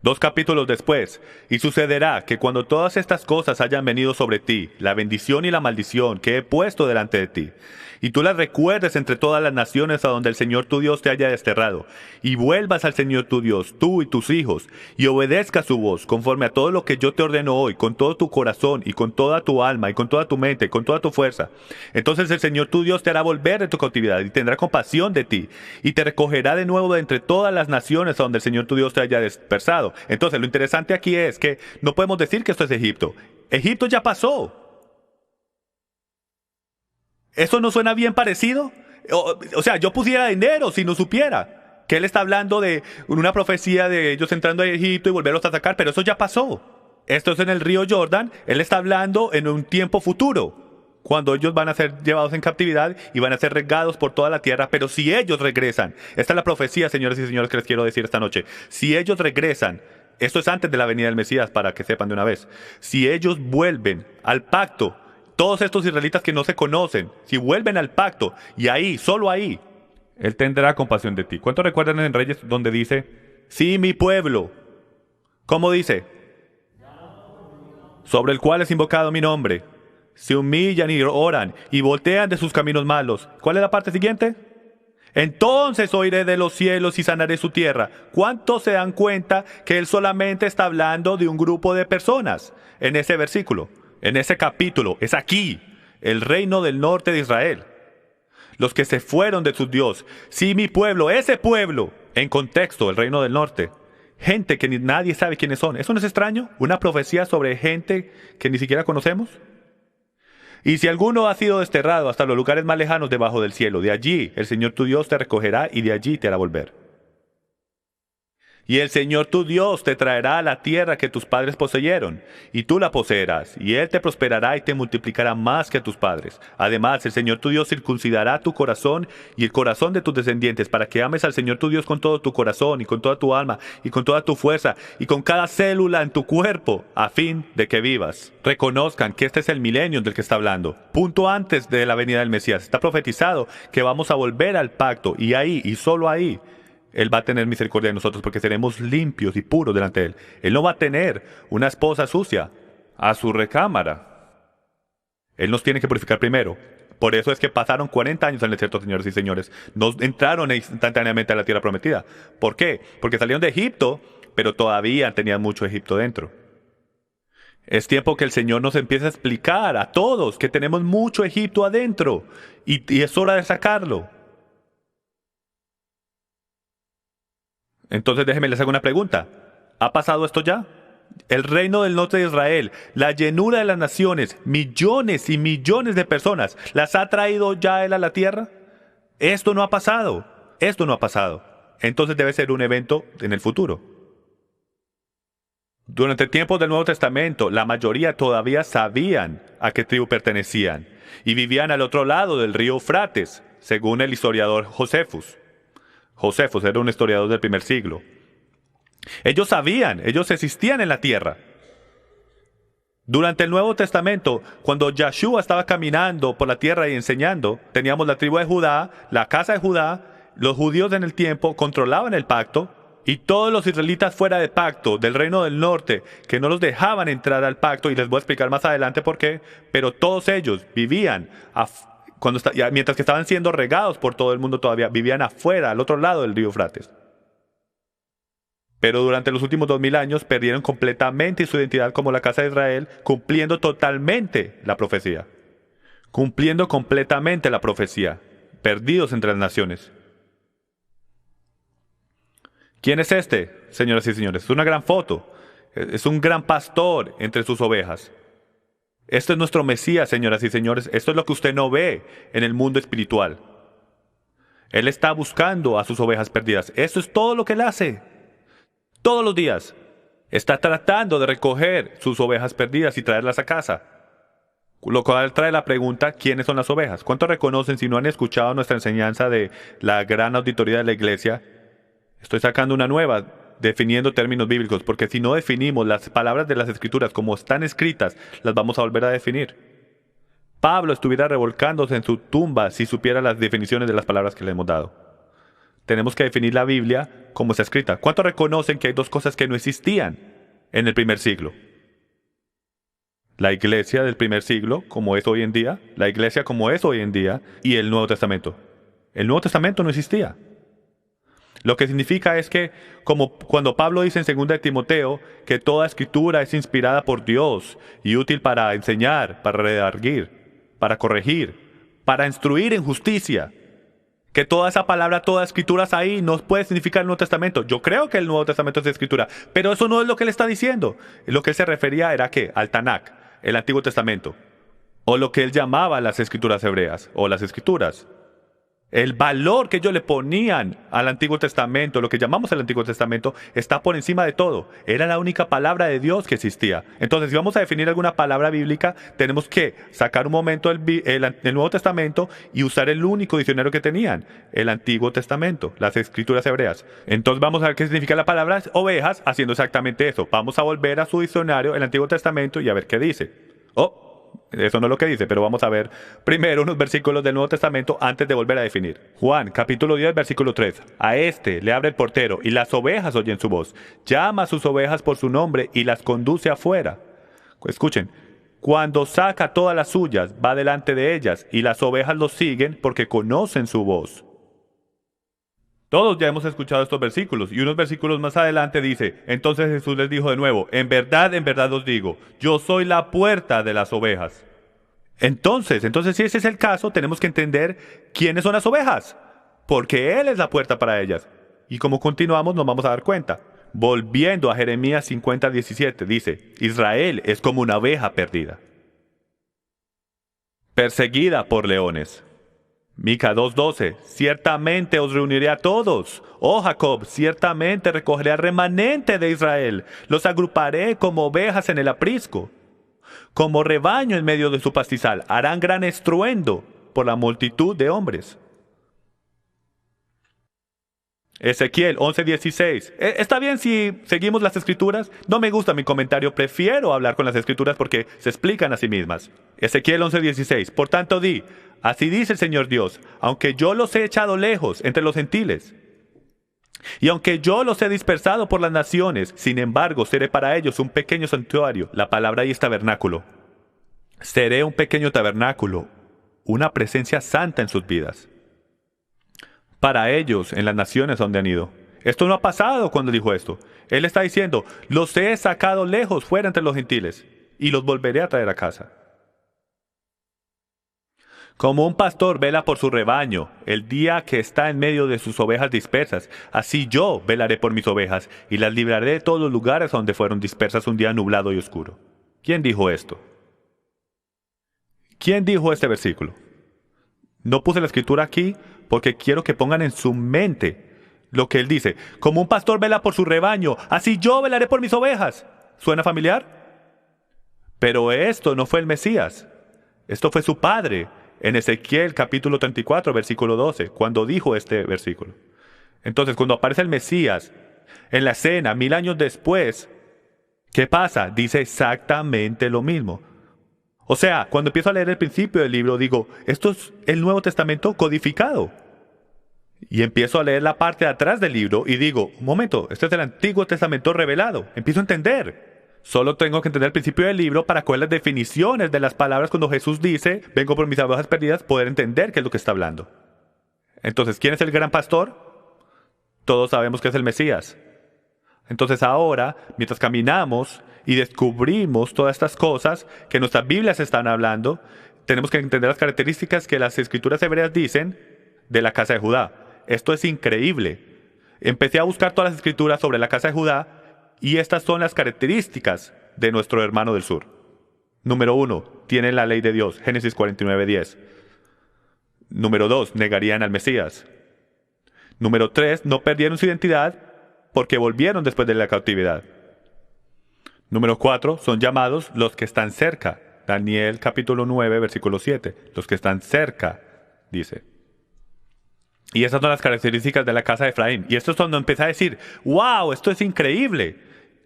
2 capítulos después, y sucederá que cuando todas estas cosas hayan venido sobre ti, la bendición y la maldición que he puesto delante de ti, y tú las recuerdes entre todas las naciones a donde el Señor tu Dios te haya desterrado, y vuelvas al Señor tu Dios, tú y tus hijos, y obedezcas su voz, conforme a todo lo que yo te ordeno hoy, con todo tu corazón, y con toda tu alma, y con toda tu mente, y con toda tu fuerza. Entonces el Señor tu Dios te hará volver de tu cautividad, y tendrá compasión de ti, y te recogerá de nuevo de entre todas las naciones a donde el Señor tu Dios te haya dispersado. Entonces lo interesante aquí es que no podemos decir que esto es Egipto. Egipto ya pasó. ¿Eso no suena bien parecido? O sea, yo pusiera dinero si no supiera que él está hablando de una profecía de ellos entrando a Egipto y volverlos a sacar, pero eso ya pasó. Esto es en el río Jordán. Él está hablando en un tiempo futuro, cuando ellos van a ser llevados en captividad y van a ser regados por toda la tierra. Pero si ellos regresan, esta es la profecía, señores y señores, que les quiero decir esta noche. Si ellos regresan, esto es antes de la venida del Mesías, para que sepan de una vez. Si ellos vuelven al pacto, todos estos israelitas que no se conocen, si vuelven al pacto, y ahí, solo ahí, Él tendrá compasión de ti. ¿Cuánto recuerdan en Reyes donde dice, sí, mi pueblo? ¿Cómo dice? Sobre el cual es invocado mi nombre. Se humillan y oran y voltean de sus caminos malos. ¿Cuál es la parte siguiente? Entonces oiré de los cielos y sanaré su tierra. ¿Cuántos se dan cuenta que Él solamente está hablando de un grupo de personas en ese versículo? En ese capítulo, es aquí, el reino del norte de Israel. los que se fueron de su Dios. Sí, mi pueblo, ese pueblo, en contexto, el reino del norte. Gente que nadie sabe quiénes son. ¿Eso no es extraño? ¿Una profecía sobre gente que ni siquiera conocemos? Y si alguno ha sido desterrado hasta los lugares más lejanos debajo del cielo, de allí el Señor tu Dios te recogerá y de allí te hará volver. Y el Señor tu Dios te traerá a la tierra que tus padres poseyeron, y tú la poseerás, y Él te prosperará y te multiplicará más que a tus padres. Además, el Señor tu Dios circuncidará tu corazón y el corazón de tus descendientes, para que ames al Señor tu Dios con todo tu corazón, y con toda tu alma, y con toda tu fuerza, y con cada célula en tu cuerpo, a fin de que vivas. Reconozcan que este es el milenio del que está hablando. Punto antes de la venida del Mesías. Está profetizado que vamos a volver al pacto, y ahí, y solo ahí, Él va a tener misericordia de nosotros porque seremos limpios y puros delante de Él. Él no va a tener una esposa sucia a su recámara. Él nos tiene que purificar primero. Por eso es que pasaron 40 años en el desierto, señores y señores. No entraron instantáneamente a la tierra prometida. ¿Por qué? Porque salieron de Egipto, pero todavía tenían mucho Egipto dentro. Es tiempo que el Señor nos empiece a explicar a todos que tenemos mucho Egipto adentro y es hora de sacarlo. Entonces déjenme les hago una pregunta. ¿Ha pasado esto ya? El reino del norte de Israel, la llenura de las naciones, millones y millones de personas, ¿las ha traído ya Él a la tierra? Esto no ha pasado. Esto no ha pasado. Entonces debe ser un evento en el futuro. Durante el tiempo del Nuevo Testamento, la mayoría todavía sabían a qué tribu pertenecían y vivían al otro lado del río Eufrates, según el historiador Josefus. Josefos era un historiador del primer siglo. Ellos sabían, ellos existían en la tierra. Durante el Nuevo Testamento, cuando Yahshua estaba caminando por la tierra y enseñando, teníamos la tribu de Judá, la casa de Judá, los judíos en el tiempo controlaban el pacto, y todos los israelitas fuera de pacto, del reino del norte, que no los dejaban entrar al pacto, y les voy a explicar más adelante por qué, pero todos ellos vivían mientras que estaban siendo regados por todo el mundo todavía, vivían afuera, al otro lado del río Eufrates. Pero durante los últimos 2000 años perdieron completamente su identidad como la casa de Israel, cumpliendo totalmente la profecía. Cumpliendo completamente la profecía. Perdidos entre las naciones. ¿Quién es este, señoras y señores? Es una gran foto. Es un gran pastor entre sus ovejas. Este es nuestro Mesías, señoras y señores. Esto es lo que usted no ve en el mundo espiritual. Él está buscando a sus ovejas perdidas. Eso es todo lo que Él hace. Todos los días. Está tratando de recoger sus ovejas perdidas y traerlas a casa. Lo cual trae la pregunta, ¿quiénes son las ovejas? ¿Cuántos reconocen, si no han escuchado nuestra enseñanza de la gran auditoría de la iglesia? Estoy sacando una nueva, definiendo términos bíblicos, porque si no definimos las palabras de las Escrituras como están escritas, las vamos a volver a definir. Pablo estuviera revolcándose en su tumba si supiera las definiciones de las palabras que le hemos dado. Tenemos que definir la Biblia como está escrita. ¿Cuántos reconocen que hay dos cosas que no existían en el primer siglo? La iglesia del primer siglo, como es hoy en día, la iglesia como es hoy en día, y el Nuevo Testamento. El Nuevo Testamento no existía. Lo que significa es que, como cuando Pablo dice en 2 de Timoteo, que toda escritura es inspirada por Dios y útil para enseñar, para redarguir, para corregir, para instruir en justicia. Que toda esa palabra, toda escritura ahí no puede significar el Nuevo Testamento. Yo creo que el Nuevo Testamento es escritura, pero eso no es lo que él está diciendo. Lo que él se refería era ¿qué? Al Tanakh, el Antiguo Testamento, o lo que él llamaba las escrituras hebreas, o las escrituras. El valor que ellos le ponían al Antiguo Testamento, lo que llamamos el Antiguo Testamento, está por encima de todo. Era la única palabra de Dios que existía. Entonces, si vamos a definir alguna palabra bíblica, tenemos que sacar un momento el Nuevo Testamento y usar el único diccionario que tenían, el Antiguo Testamento, las escrituras hebreas. Entonces vamos a ver qué significa la palabra ovejas haciendo exactamente eso. Vamos a volver a su diccionario, el Antiguo Testamento, y a ver qué dice. Eso no es lo que dice, pero vamos a ver primero unos versículos del Nuevo Testamento antes de volver a definir. Juan, capítulo 10, versículo 3. A este le abre el portero y las ovejas oyen su voz. Llama a sus ovejas por su nombre y las conduce afuera. Escuchen. Cuando saca todas las suyas, va delante de ellas y las ovejas lo siguen porque conocen su voz. Todos ya hemos escuchado estos versículos y unos versículos más adelante dice, entonces Jesús les dijo de nuevo, en verdad os digo, yo soy la puerta de las ovejas. Entonces, si ese es el caso, tenemos que entender quiénes son las ovejas, porque Él es la puerta para ellas. Y como continuamos, nos vamos a dar cuenta. Volviendo a Jeremías 50:17, dice, Israel es como una oveja perdida, perseguida por leones. Mica 2:12, ciertamente os reuniré a todos. Oh Jacob, ciertamente recogeré al remanente de Israel. Los agruparé como ovejas en el aprisco. Como rebaño en medio de su pastizal, harán gran estruendo por la multitud de hombres. Ezequiel 11:16. ¿Está bien si seguimos las escrituras? No me gusta mi comentario, prefiero hablar con las escrituras porque se explican a sí mismas. Ezequiel 11:16. Por tanto di, así dice el Señor Dios, aunque yo los he echado lejos entre los gentiles, y aunque yo los he dispersado por las naciones, sin embargo seré para ellos un pequeño santuario. La palabra ahí es tabernáculo. Seré un pequeño tabernáculo, una presencia santa en sus vidas. Para ellos, en las naciones donde han ido. Esto no ha pasado cuando dijo esto. Él está diciendo, los he sacado lejos fuera entre los gentiles, y los volveré a traer a casa. Como un pastor vela por su rebaño, el día que está en medio de sus ovejas dispersas, así yo velaré por mis ovejas, y las libraré de todos los lugares donde fueron dispersas un día nublado y oscuro. ¿Quién dijo esto? ¿Quién dijo este versículo? No puse la escritura aquí porque quiero que pongan en su mente lo que él dice. Como un pastor vela por su rebaño, así yo velaré por mis ovejas. ¿Suena familiar? Pero esto no fue el Mesías. Esto fue su padre en Ezequiel capítulo 34, versículo 12, cuando dijo este versículo. Entonces, cuando aparece el Mesías en la escena 1000 años después, ¿qué pasa? Dice exactamente lo mismo. O sea, cuando empiezo a leer el principio del libro, digo, esto es el Nuevo Testamento codificado. Y empiezo a leer la parte de atrás del libro y digo, un momento, este es el Antiguo Testamento revelado. Empiezo a entender. Solo tengo que entender el principio del libro para coger las definiciones de las palabras cuando Jesús dice, vengo por mis ovejas perdidas, poder entender qué es lo que está hablando. Entonces, ¿quién es el gran pastor? Todos sabemos que es el Mesías. Entonces ahora, mientras caminamos y descubrimos todas estas cosas que nuestras Biblias están hablando, tenemos que entender las características que las escrituras hebreas dicen de la casa de Judá. Esto es increíble. Empecé a buscar todas las escrituras sobre la casa de Judá y estas son las características de nuestro hermano del sur. Número 1, tienen la ley de Dios, Génesis 49:10. Número 2, negarían al Mesías. Número 3, no perdieron su identidad porque volvieron después de la cautividad. Número 4, son llamados los que están cerca. Daniel capítulo 9, versículo 7. Los que están cerca, dice. Y esas son las características de la casa de Efraín. Y esto es cuando empieza a decir, wow, esto es increíble.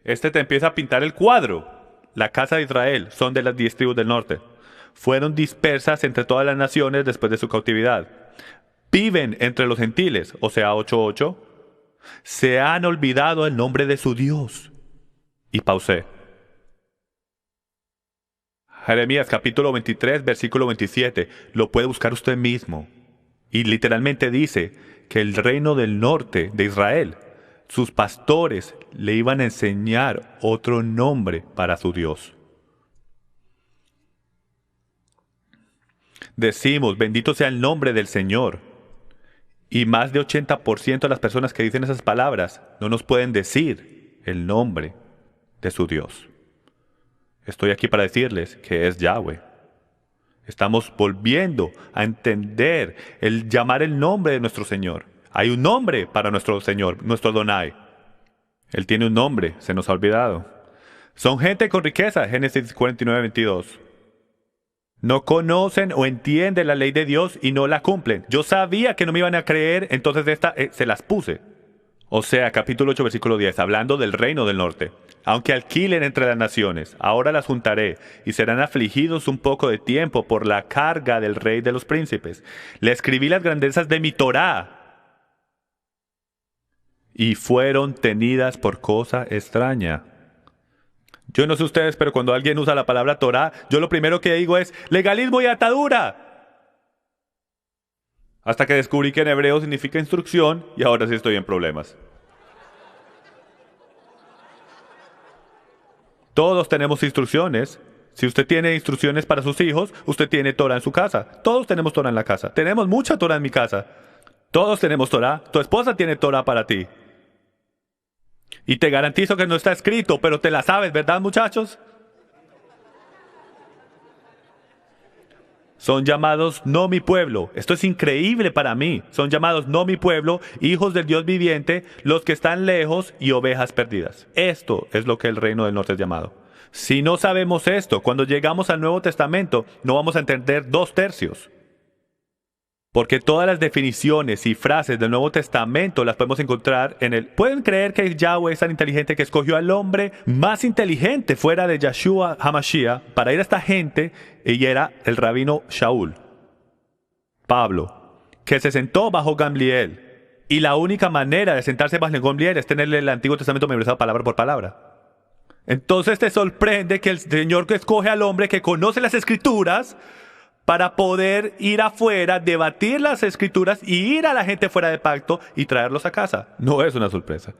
Te empieza a pintar el cuadro. La casa de Israel son de las 10 tribus del norte. Fueron dispersas entre todas las naciones después de su cautividad. Viven entre los gentiles, o sea, 8:8. Se han olvidado el nombre de su Dios. Y pausé. Jeremías capítulo 23, versículo 27. Lo puede buscar usted mismo. Y literalmente dice que el reino del norte de Israel, sus pastores le iban a enseñar otro nombre para su Dios. Decimos, bendito sea el nombre del Señor. Y más de 80% de las personas que dicen esas palabras no nos pueden decir el nombre de su Dios. Estoy aquí para decirles que es Yahweh. Estamos volviendo a entender el llamar el nombre de nuestro Señor. Hay un nombre para nuestro Señor, nuestro Adonai. Él tiene un nombre, se nos ha olvidado. Son gente con riqueza, Génesis 49:22. No conocen o entienden la ley de Dios y no la cumplen. Yo sabía que no me iban a creer, entonces se las puse. O sea, capítulo 8, versículo 10, hablando del reino del norte. Aunque alquilen entre las naciones, ahora las juntaré, y serán afligidos un poco de tiempo por la carga del rey de los príncipes. Le escribí las grandezas de mi Torá, y fueron tenidas por cosa extraña. Yo no sé ustedes, pero cuando alguien usa la palabra Torá, yo lo primero que digo es legalismo y atadura. Hasta que descubrí que en hebreo significa instrucción, y ahora sí estoy en problemas. Todos tenemos instrucciones, Si usted tiene instrucciones para sus hijos, usted tiene Torah en su casa. Todos tenemos Torah en la casa. Tenemos mucha Torah en mi casa. Todos tenemos Torah. Tu esposa tiene Torah para ti. Y te garantizo que no está escrito, pero te la sabes, ¿verdad, muchachos? Son llamados no mi pueblo. Esto es increíble para mí. Son llamados no mi pueblo, hijos del Dios viviente, los que están lejos y ovejas perdidas. Esto es lo que el reino del norte es llamado. Si no sabemos esto, cuando llegamos al Nuevo Testamento, no vamos a entender 2/3. Porque todas las definiciones y frases del Nuevo Testamento las podemos encontrar en el... ¿Pueden creer que Yahweh es tan inteligente que escogió al hombre más inteligente fuera de Yeshua HaMashiach para ir a esta gente? Y era el rabino Shaul, Pablo, que se sentó bajo Gamliel. Y la única manera de sentarse bajo Gamliel es tenerle el Antiguo Testamento memorizado palabra por palabra. Entonces te sorprende que el Señor que escoge al hombre que conoce las Escrituras para poder ir afuera, debatir las Escrituras y ir a la gente fuera de pacto y traerlos a casa. No es una sorpresa.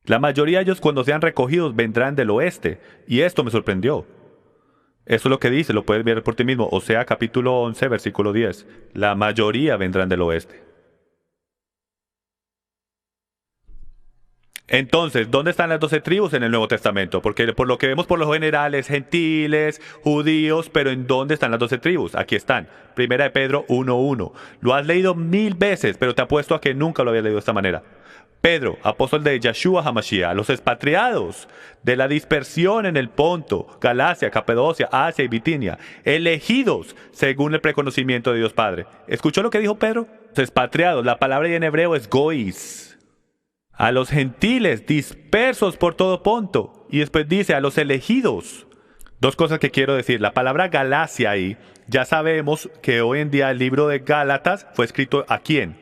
La mayoría de ellos cuando sean recogidos vendrán del oeste. Y esto me sorprendió. Eso es lo que dice, lo puedes ver por ti mismo. Osea capítulo 11, versículo 10. La mayoría vendrán del oeste. Entonces, ¿dónde están las 12 tribus en el Nuevo Testamento? Porque por lo que vemos por lo general es gentiles, judíos, pero ¿en dónde están las 12 tribus? Aquí están. Primera de Pedro 1:1. Lo has leído 1000 veces, pero te apuesto a que nunca lo habías leído de esta manera. Pedro, apóstol de Yeshua HaMashiach, los expatriados de la dispersión en el Ponto, Galacia, Capadocia, Asia y Bitinia, elegidos según el preconocimiento de Dios Padre. ¿Escuchó lo que dijo Pedro? Los expatriados, la palabra en hebreo es gois. A los gentiles dispersos por todo Ponto. Y después dice a los elegidos. Dos cosas que quiero decir. La palabra Galacia ahí, ya sabemos que hoy en día el libro de Gálatas fue escrito ¿a quién?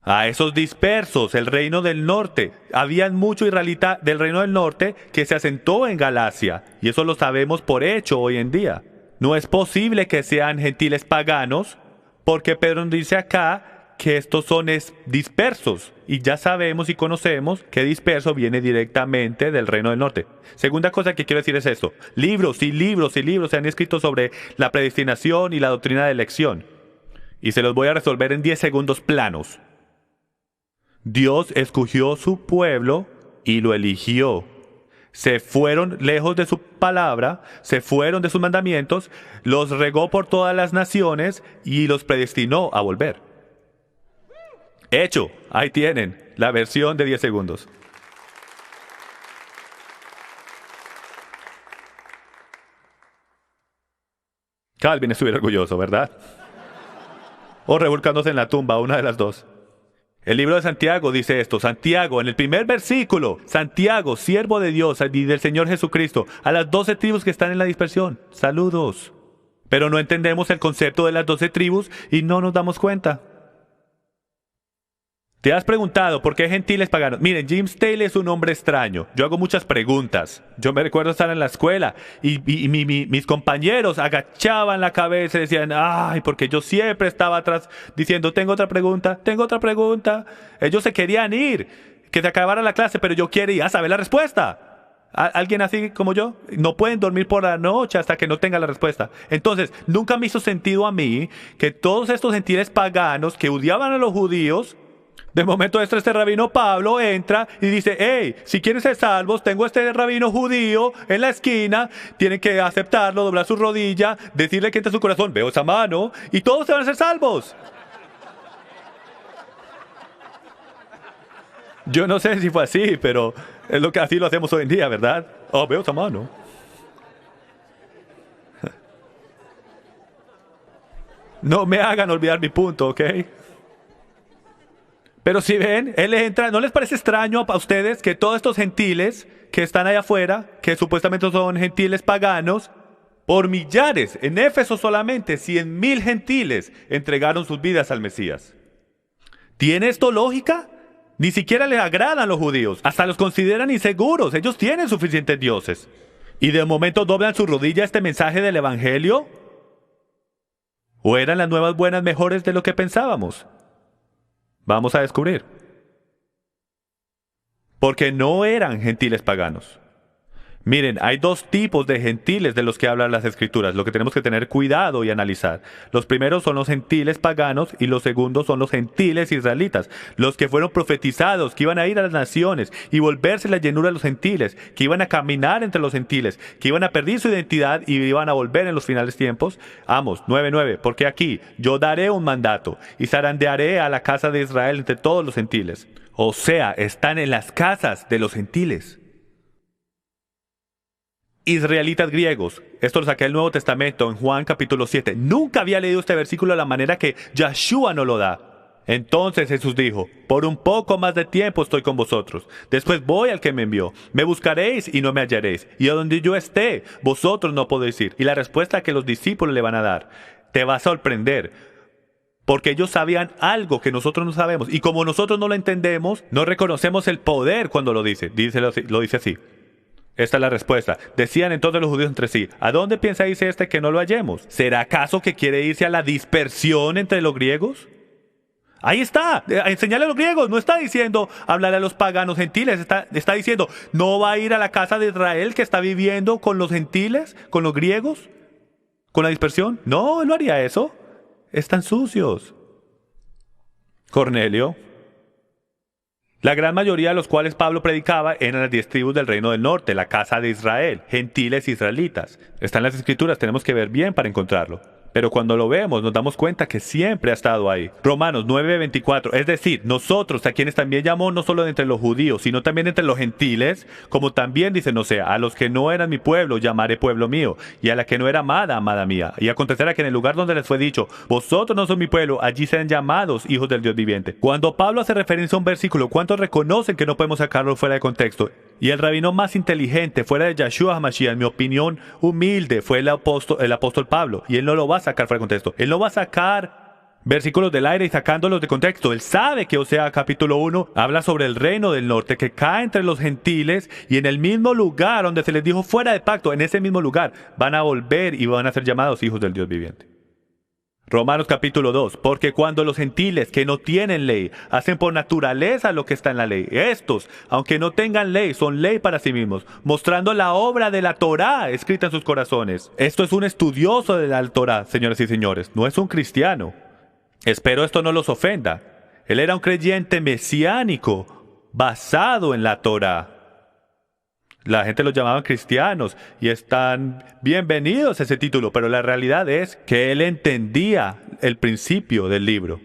A esos dispersos, el reino del norte. Habían mucho israelita del reino del norte que se asentó en Galacia. Y eso lo sabemos por hecho hoy en día. No es posible que sean gentiles paganos, porque Pedro dice acá que estos son dispersos. Y ya sabemos y conocemos que disperso viene directamente del reino del norte. Segunda cosa que quiero decir es esto. Libros y libros y libros se han escrito sobre la predestinación y la doctrina de elección. Y se los voy a resolver en 10 segundos planos. Dios escogió su pueblo y lo eligió. Se fueron lejos de su palabra, se fueron de sus mandamientos, los regó por todas las naciones y los predestinó a volver. Hecho, ahí tienen la versión de 10 segundos. Calvin estuviera orgulloso, ¿verdad? O revolcándose en la tumba, una de las dos. El libro de Santiago dice esto. Santiago, en el primer versículo, Santiago, siervo de Dios y del Señor Jesucristo, a las 12 tribus que están en la dispersión. Saludos. Pero no entendemos el concepto de las 12 tribus y no nos damos cuenta. ¿Te has preguntado por qué gentiles paganos? Miren, James Taylor es un hombre extraño. Yo hago muchas preguntas. Yo me recuerdo estar en la escuela y mis compañeros agachaban la cabeza y decían, ay, porque yo siempre estaba atrás diciendo, tengo otra pregunta, tengo otra pregunta. Ellos se querían ir, que se acabara la clase, pero yo quería saber la respuesta. ¿Alguien así como yo? No pueden dormir por la noche hasta que no tenga la respuesta. Entonces, nunca me hizo sentido a mí que todos estos gentiles paganos que odiaban a los judíos, de momento este rabino Pablo entra y dice, hey, si quieren ser salvos, tengo este rabino judío en la esquina, tienen que aceptarlo, doblar su rodilla, decirle que entra su corazón, veo esa mano, y todos se van a ser salvos. Yo no sé si fue así, pero es lo que así lo hacemos hoy en día, ¿verdad? Oh, veo esa mano. No me hagan olvidar mi punto, ¿ok? Pero si ven, él entra, ¿no les parece extraño a ustedes que todos estos gentiles que están allá afuera, que supuestamente son gentiles paganos, por millares, en Éfeso solamente 100,000 gentiles entregaron sus vidas al Mesías? ¿Tiene esto lógica? Ni siquiera les agradan a los judíos, hasta los consideran inseguros, ellos tienen suficientes dioses. ¿Y de momento doblan su rodilla a este mensaje del Evangelio? ¿O eran las nuevas buenas mejores de lo que pensábamos? Vamos a descubrir. Porque no eran gentiles paganos. Miren, hay dos tipos de gentiles de los que hablan las escrituras, lo que tenemos que tener cuidado y analizar. Los primeros son los gentiles paganos y los segundos son los gentiles israelitas, los que fueron profetizados, que iban a ir a las naciones y volverse la llenura de los gentiles, que iban a caminar entre los gentiles, que iban a perder su identidad y iban a volver en los finales tiempos. Amos 9:9, porque aquí yo daré un mandato y zarandearé a la casa de Israel entre todos los gentiles. O sea, están en las casas de los gentiles. Israelitas griegos. Esto lo saqué del Nuevo Testamento en Juan capítulo 7. Nunca había leído este versículo de la manera que Yeshua nos lo da. Entonces Jesús dijo, por un poco más de tiempo estoy con vosotros. Después voy al que me envió. Me buscaréis y no me hallaréis. Y a donde yo esté, vosotros no podéis ir. Y la respuesta que los discípulos le van a dar, te va a sorprender. Porque ellos sabían algo que nosotros no sabemos. Y como nosotros no lo entendemos, no reconocemos el poder cuando lo dice. Lo dice así. Esta es la respuesta. Decían entonces los judíos entre sí, ¿a dónde piensa irse este que no lo hallemos? ¿Será acaso que quiere irse a la dispersión entre los griegos? Ahí está, a enseñarle a los griegos. No está diciendo hablar a los paganos gentiles. Está diciendo, ¿no va a ir a la casa de Israel que está viviendo con los gentiles, con los griegos, con la dispersión? No, él no haría eso. Están sucios. Cornelio. La gran mayoría de los cuales Pablo predicaba eran las 10 tribus del reino del norte, la casa de Israel, gentiles israelitas. Está en las escrituras, tenemos que ver bien para encontrarlo. Pero cuando lo vemos nos damos cuenta que siempre ha estado ahí. Romanos 9:24, es decir, nosotros a quienes también llamó no solo de entre los judíos, sino también entre los gentiles, como también dice, no sé, a los que no eran mi pueblo llamaré pueblo mío, y a la que no era amada, amada mía. Y acontecerá que en el lugar donde les fue dicho, vosotros no sois mi pueblo, allí serán llamados hijos del Dios viviente. Cuando Pablo hace referencia a un versículo, ¿cuántos reconocen que no podemos sacarlo fuera de contexto? Y el rabino más inteligente fuera de Yeshua HaMashiach, en mi opinión humilde, fue el apóstol Pablo. Y él no lo va a sacar fuera de contexto. Él no va a sacar versículos del aire y sacándolos de contexto. Él sabe que Osea capítulo 1 habla sobre el reino del norte que cae entre los gentiles y en el mismo lugar donde se les dijo fuera de pacto, en ese mismo lugar van a volver y van a ser llamados hijos del Dios viviente. Romanos capítulo 2, porque cuando los gentiles que no tienen ley hacen por naturaleza lo que está en la ley, estos, aunque no tengan ley, son ley para sí mismos, mostrando la obra de la Torá escrita en sus corazones. Esto es un estudioso de la Torá, señoras y señores, no es un cristiano. Espero esto no los ofenda. Él era un creyente mesiánico, basado en la Torá. La gente los llamaba cristianos y están bienvenidos a ese título, pero la realidad es que él entendía el principio del libro.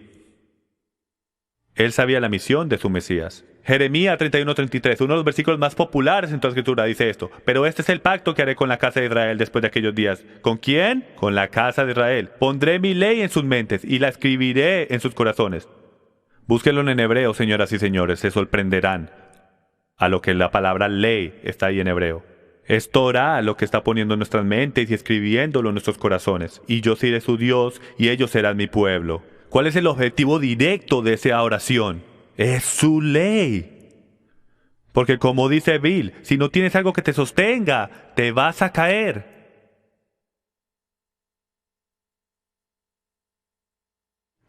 Él sabía la misión de su Mesías. Jeremías 31:33, uno de los versículos más populares en toda la escritura, dice esto. Pero este es el pacto que haré con la casa de Israel después de aquellos días. ¿Con quién? Con la casa de Israel. Pondré mi ley en sus mentes y la escribiré en sus corazones. Búsquenlo en hebreo, señoras y señores, se sorprenderán a lo que la palabra ley está ahí en hebreo. Es Torah lo que está poniendo en nuestras mentes y escribiéndolo en nuestros corazones. Y yo seré su Dios y ellos serán mi pueblo. ¿Cuál es el objetivo directo de esa oración? Es su ley. Porque como dice Bill, si no tienes algo que te sostenga, te vas a caer.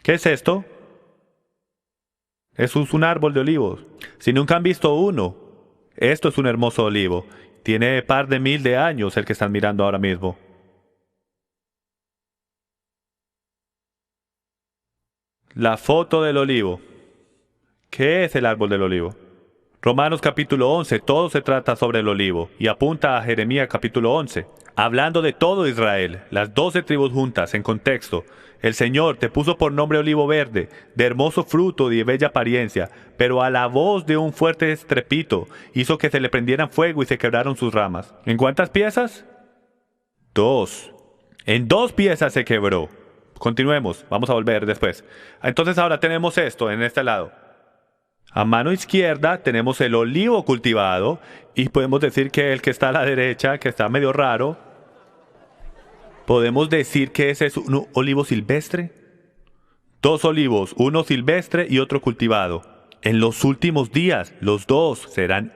¿Qué es esto? Eso es un árbol de olivos. Si nunca han visto uno, esto es un hermoso olivo. Tiene par de 1000 de años el que están mirando ahora mismo. La foto del olivo. ¿Qué es el árbol del olivo? Romanos capítulo 11, todo se trata sobre el olivo y apunta a Jeremías capítulo 11. Hablando de todo Israel, las 12 tribus juntas, en contexto, el Señor te puso por nombre olivo verde, de hermoso fruto y de bella apariencia, pero a la voz de un fuerte estrepito hizo que se le prendieran fuego y se quebraron sus ramas. ¿En cuántas piezas? 2. En 2 piezas se quebró. Continuemos, vamos a volver después. Entonces ahora tenemos esto en este lado. A mano izquierda tenemos el olivo cultivado y podemos decir que el que está a la derecha, que está medio raro, podemos decir que ese es un olivo silvestre. 2 olivos, uno silvestre y otro cultivado. En los últimos días, los 2 serán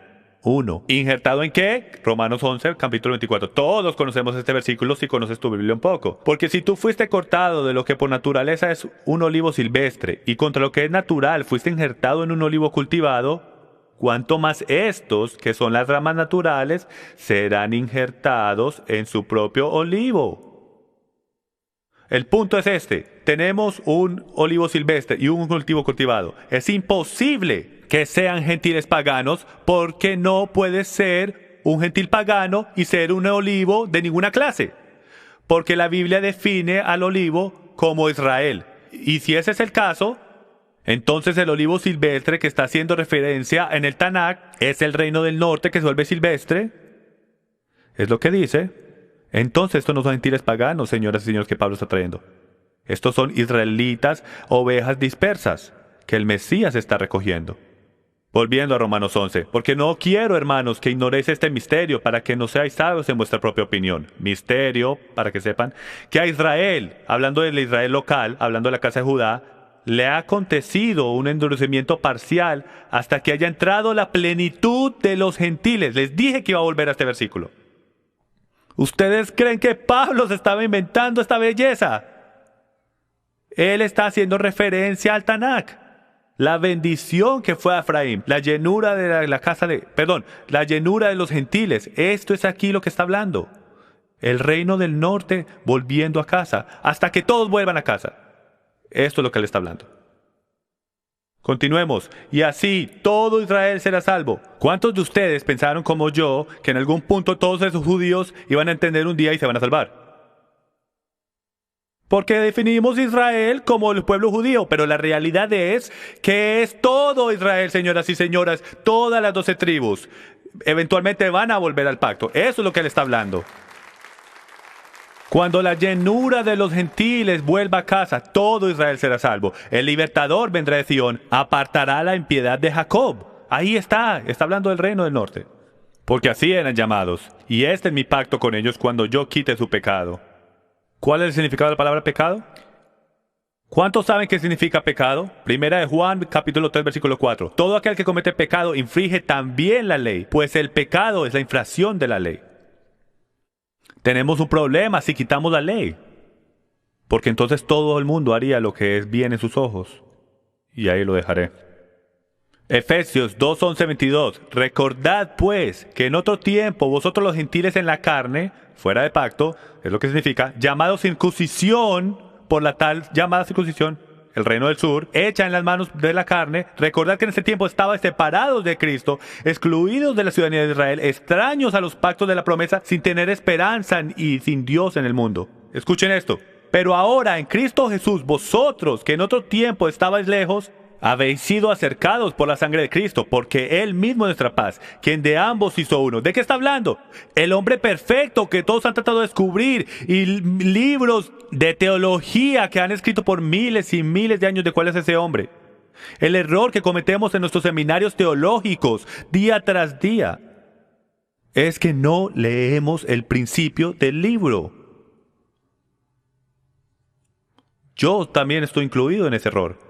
uno. ¿Injertado en qué? Romanos 11, capítulo 24. Todos conocemos este versículo si conoces tu Biblia un poco. Porque si tú fuiste cortado de lo que por naturaleza es un olivo silvestre y contra lo que es natural fuiste injertado en un olivo cultivado, cuanto más estos, que son las ramas naturales, serán injertados en su propio olivo. El punto es este: tenemos un olivo silvestre y un cultivo cultivado. Es imposible que sean gentiles paganos, porque no puede ser un gentil pagano y ser un olivo de ninguna clase. Porque la Biblia define al olivo como Israel. Y si ese es el caso, entonces el olivo silvestre que está haciendo referencia en el Tanakh es el reino del norte que se vuelve silvestre. Es lo que dice. Entonces estos no son gentiles paganos, señoras y señores, que Pablo está trayendo. Estos son israelitas, ovejas dispersas, que el Mesías está recogiendo. Volviendo a Romanos 11, porque no quiero, hermanos, que ignoréis este misterio, para que no seáis sabios en vuestra propia opinión. Misterio, para que sepan, que a Israel, hablando del Israel local, hablando de la casa de Judá, le ha acontecido un endurecimiento parcial hasta que haya entrado la plenitud de los gentiles. Les dije que iba a volver a este versículo. ¿Ustedes creen que Pablo se estaba inventando esta belleza? Él está haciendo referencia al Tanakh. La bendición que fue a Efraín, la llenura de la llenura de los gentiles. Esto es aquí lo que está hablando. El reino del norte volviendo a casa, hasta que todos vuelvan a casa. Esto es lo que él está hablando. Continuemos. Y así todo Israel será salvo. ¿Cuántos de ustedes pensaron como yo que en algún punto todos esos judíos iban a entender un día y se van a salvar? Porque definimos Israel como el pueblo judío, pero la realidad es que es todo Israel, señoras y señores, todas las 12 tribus. Eventualmente van a volver al pacto. Eso es lo que él está hablando. Cuando la llenura de los gentiles vuelva a casa, todo Israel será salvo. El libertador vendrá de Sion, apartará la impiedad de Jacob. Ahí está hablando del reino del norte. Porque así eran llamados, y este es mi pacto con ellos cuando yo quite su pecado. ¿Cuál es el significado de la palabra pecado? ¿Cuántos saben qué significa pecado? Primera de Juan, capítulo 3, versículo 4. Todo aquel que comete pecado infringe también la ley, pues el pecado es la infracción de la ley. Tenemos un problema si quitamos la ley, porque entonces todo el mundo haría lo que es bien en sus ojos. Y ahí lo dejaré. Efesios 2, 11, 22. Recordad pues que en otro tiempo vosotros los gentiles en la carne, fuera de pacto, es lo que significa, llamados circuncisión, por la tal llamada circuncisión, el reino del sur, hecha en las manos de la carne. Recordad que en ese tiempo estabais separados de Cristo, excluidos de la ciudadanía de Israel, extraños a los pactos de la promesa, sin tener esperanza y sin Dios en el mundo. Escuchen esto. Pero ahora en Cristo Jesús, vosotros que en otro tiempo estabais lejos, habéis sido acercados por la sangre de Cristo, porque Él mismo es nuestra paz, quien de ambos hizo uno. ¿De qué está hablando? El hombre perfecto que todos han tratado de descubrir, y libros de teología que han escrito por miles y miles de años de cuál es ese hombre. El error que cometemos en nuestros seminarios teológicos día tras día es que no leemos el principio del libro. Yo también estoy incluido en ese error.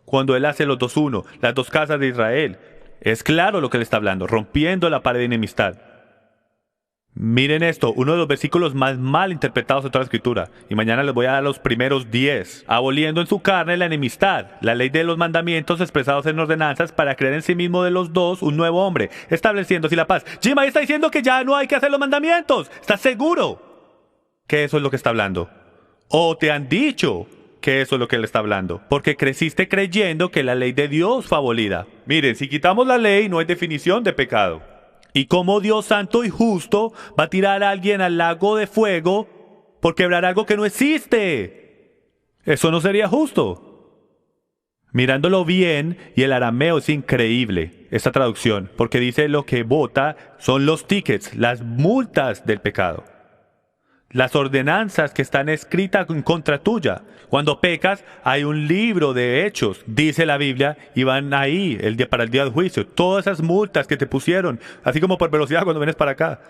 Cuando él hace los 2-1, las dos casas de Israel, es claro lo que él está hablando, rompiendo la pared de enemistad. Miren esto, uno de los versículos más mal interpretados de toda la Escritura. Y mañana les voy a dar los primeros 10. Aboliendo en su carne la enemistad, la ley de los mandamientos expresados en ordenanzas, para crear en sí mismo de los dos un nuevo hombre, estableciendo así la paz. Jim, ahí está diciendo que ya no hay que hacer los mandamientos. ¿Estás seguro que eso es lo que está hablando? ¿O te han dicho que eso es lo que él está hablando? Porque creciste creyendo que la ley de Dios fue abolida. Miren, si quitamos la ley, no hay definición de pecado. ¿Y cómo Dios santo y justo va a tirar a alguien al lago de fuego por quebrar algo que no existe? Eso no sería justo. Mirándolo bien, y el arameo es increíble, esta traducción, porque dice lo que vota son los tickets, las multas del pecado. Las ordenanzas que están escritas en contra tuya. Cuando pecas, hay un libro de hechos, dice la Biblia, y van ahí para el día del juicio. Todas esas multas que te pusieron, así como por velocidad cuando vienes para acá.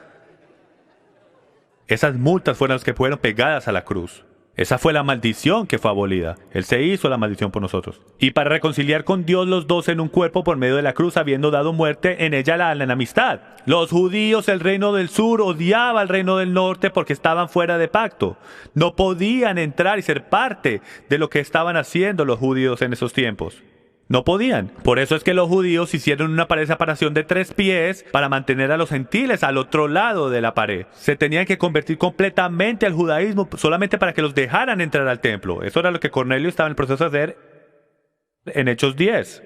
Esas multas fueron las que fueron pegadas a la cruz. Esa fue la maldición que fue abolida. Él se hizo la maldición por nosotros. Y para reconciliar con Dios los dos en un cuerpo por medio de la cruz, habiendo dado muerte en ella la enemistad. Los judíos, el reino del sur, odiaba al reino del norte porque estaban fuera de pacto. No podían entrar y ser parte de lo que estaban haciendo los judíos en esos tiempos. No podían. Por eso es que los judíos hicieron una pared de separación de 3 pies para mantener a los gentiles al otro lado de la pared. Se tenían que convertir completamente al judaísmo solamente para que los dejaran entrar al templo. Eso era lo que Cornelio estaba en el proceso de hacer en Hechos 10.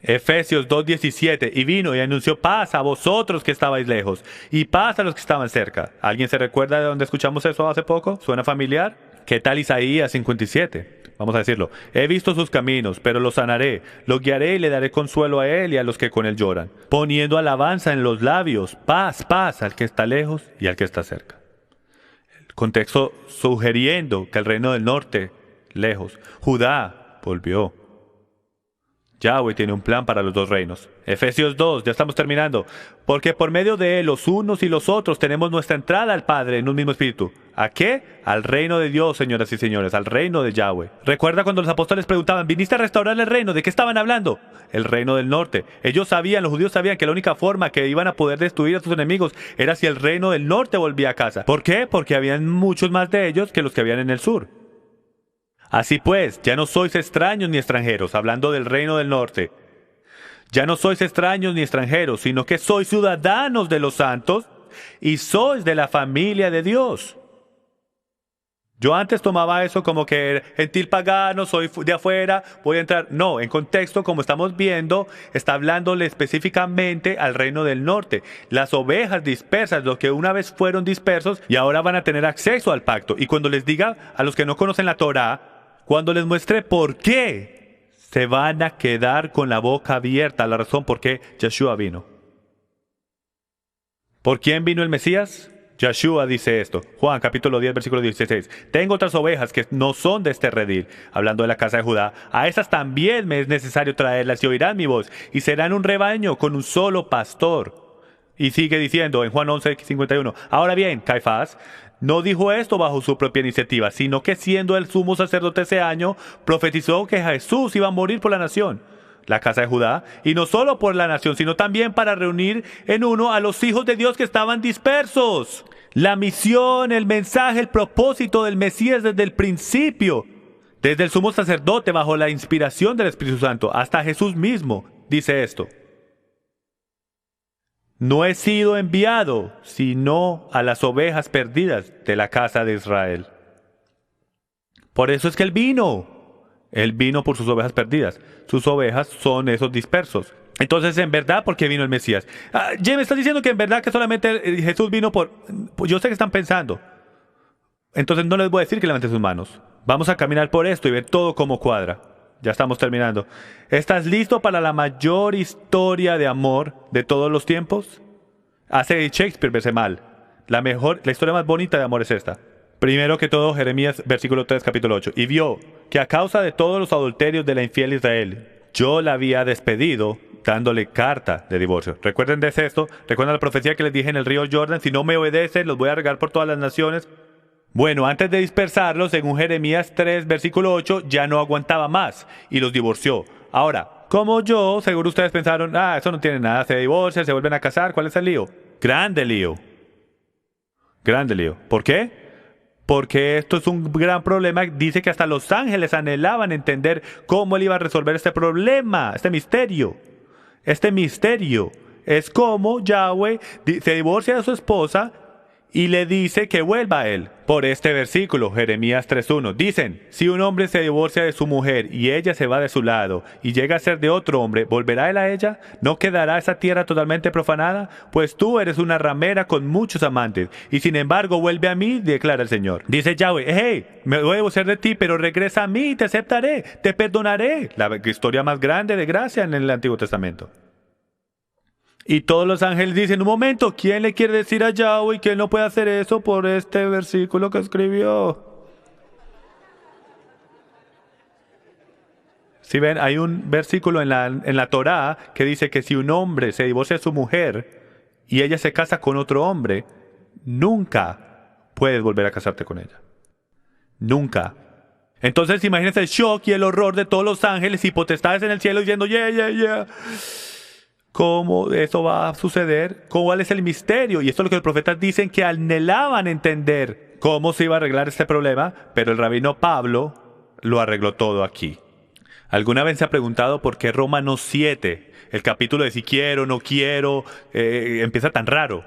Efesios 2:17, y vino y anunció paz a vosotros que estabais lejos, y paz a los que estaban cerca. ¿Alguien se recuerda de dónde escuchamos eso hace poco? ¿Suena familiar? ¿Qué tal Isaías 57? Vamos a decirlo. He visto sus caminos, pero los sanaré, lo guiaré y le daré consuelo a él y a los que con él lloran, poniendo alabanza en los labios, paz, paz al que está lejos y al que está cerca. El contexto sugiriendo que el reino del norte, lejos, Judá volvió. Yahweh tiene un plan para los dos reinos. Efesios 2, ya estamos terminando. Porque por medio de él, los unos y los otros, tenemos nuestra entrada al Padre en un mismo espíritu. ¿A qué? Al reino de Dios, señoras y señores, al reino de Yahweh. ¿Recuerda cuando los apóstoles preguntaban, ¿viniste a restaurar el reino? ¿De qué estaban hablando? El reino del norte. Ellos sabían, los judíos sabían que la única forma que iban a poder destruir a sus enemigos era si el reino del norte volvía a casa. ¿Por qué? Porque habían muchos más de ellos que los que habían en el sur. Así pues, ya no sois extraños ni extranjeros, hablando del reino del norte. Ya no sois extraños ni extranjeros, sino que sois ciudadanos de los santos y sois de la familia de Dios. Yo antes tomaba eso como que gentil pagano, soy de afuera, voy a entrar. No, en contexto, como estamos viendo, está hablándole específicamente al reino del norte. Las ovejas dispersas, los que una vez fueron dispersos y ahora van a tener acceso al pacto. Y cuando les diga a los que no conocen la Torá, cuando les muestre por qué, se van a quedar con la boca abierta, la razón por qué Yeshua vino. ¿Por quién vino el Mesías? Yeshua dice esto, Juan capítulo 10 versículo 16. Tengo otras ovejas que no son de este redil, hablando de la casa de Judá. A esas también me es necesario traerlas y oirán mi voz, y serán un rebaño con un solo pastor. Y sigue diciendo en Juan 11:51. Ahora bien, Caifás no dijo esto bajo su propia iniciativa, sino que siendo el sumo sacerdote ese año, profetizó que Jesús iba a morir por la nación, la casa de Judá, y no solo por la nación, sino también para reunir en uno a los hijos de Dios que estaban dispersos. La misión, el mensaje, el propósito del Mesías desde el principio, desde el sumo sacerdote bajo la inspiración del Espíritu Santo, hasta Jesús mismo, dice esto. No he sido enviado, sino a las ovejas perdidas de la casa de Israel. Por eso es que Él vino. Él vino por sus ovejas perdidas. Sus ovejas son esos dispersos. Entonces, en verdad, ¿por qué vino el Mesías? Jim, ¿estás diciendo que en verdad que solamente Jesús vino por...? Yo sé que están pensando. Entonces no les voy a decir que levanten sus manos. Vamos a caminar por esto y ver todo cómo cuadra. Ya estamos terminando. ¿Estás listo para la mayor historia de amor de todos los tiempos? Hace Shakespeare verse mal. La historia más bonita de amor es esta. Primero que todo, Jeremías, versículo 3, capítulo 8. Y vio que a causa de todos los adulterios de la infiel Israel, yo la había despedido, dándole carta de divorcio. Recuerden de esto. Recuerden la profecía que les dije en el río Jordan. Si no me obedecen, los voy a regar por todas las naciones. Bueno, antes de dispersarlos, según Jeremías 3, versículo 8, ya no aguantaba más y los divorció. Ahora, como yo, seguro ustedes pensaron, eso no tiene nada, se divorcian, se vuelven a casar, ¿cuál es el lío? Grande lío. Grande lío. ¿Por qué? Porque esto es un gran problema. Dice que hasta los ángeles anhelaban entender cómo él iba a resolver este problema, este misterio. Este misterio es cómo Yahweh se divorcia de su esposa y le dice que vuelva a él. Por este versículo, Jeremías 3:1, dicen, si un hombre se divorcia de su mujer y ella se va de su lado y llega a ser de otro hombre, ¿volverá él a ella? ¿No quedará esa tierra totalmente profanada? Pues tú eres una ramera con muchos amantes y sin embargo vuelve a mí, declara el Señor. Dice Yahweh, hey, me voy a divorciar de ti, pero regresa a mí y te aceptaré, te perdonaré. La historia más grande de gracia en el Antiguo Testamento. Y todos los ángeles dicen, un momento, ¿quién le quiere decir a Yahweh que él no puede hacer eso por este versículo que escribió? Si ven, hay un versículo en la Torá que dice que si un hombre se divorcia de su mujer y ella se casa con otro hombre, nunca puedes volver a casarte con ella. Nunca. Entonces imagínense el shock y el horror de todos los ángeles y potestades en el cielo diciendo, yeah. ¿Cómo eso va a suceder? ¿Cuál es el misterio? Y esto es lo que los profetas dicen que anhelaban entender cómo se iba a arreglar este problema, pero el rabino Pablo lo arregló todo aquí. ¿Alguna vez se ha preguntado por qué Romanos 7, el capítulo de si quiero, no quiero, empieza tan raro?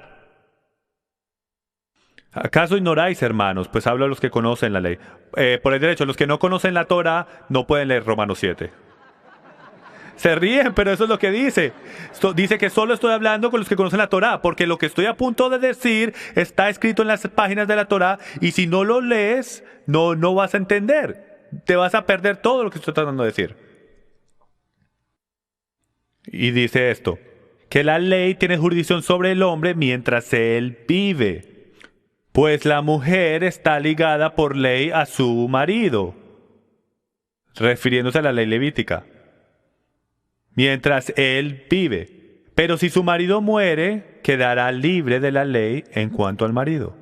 ¿Acaso ignoráis, hermanos? Pues hablo a los que conocen la ley. Por el derecho, los que no conocen la Torah no pueden leer Romanos 7. Se ríen, pero eso es lo que dice. Dice que solo estoy hablando con los que conocen la Torah, porque lo que estoy a punto de decir está escrito en las páginas de la Torah, y si no lo lees, no vas a entender. Te vas a perder todo lo que estoy tratando de decir. Y dice esto, que la ley tiene jurisdicción sobre el hombre mientras él vive, pues la mujer está ligada por ley a su marido, refiriéndose a la ley levítica. Mientras él vive. Pero si su marido muere, quedará libre de la ley en cuanto al marido.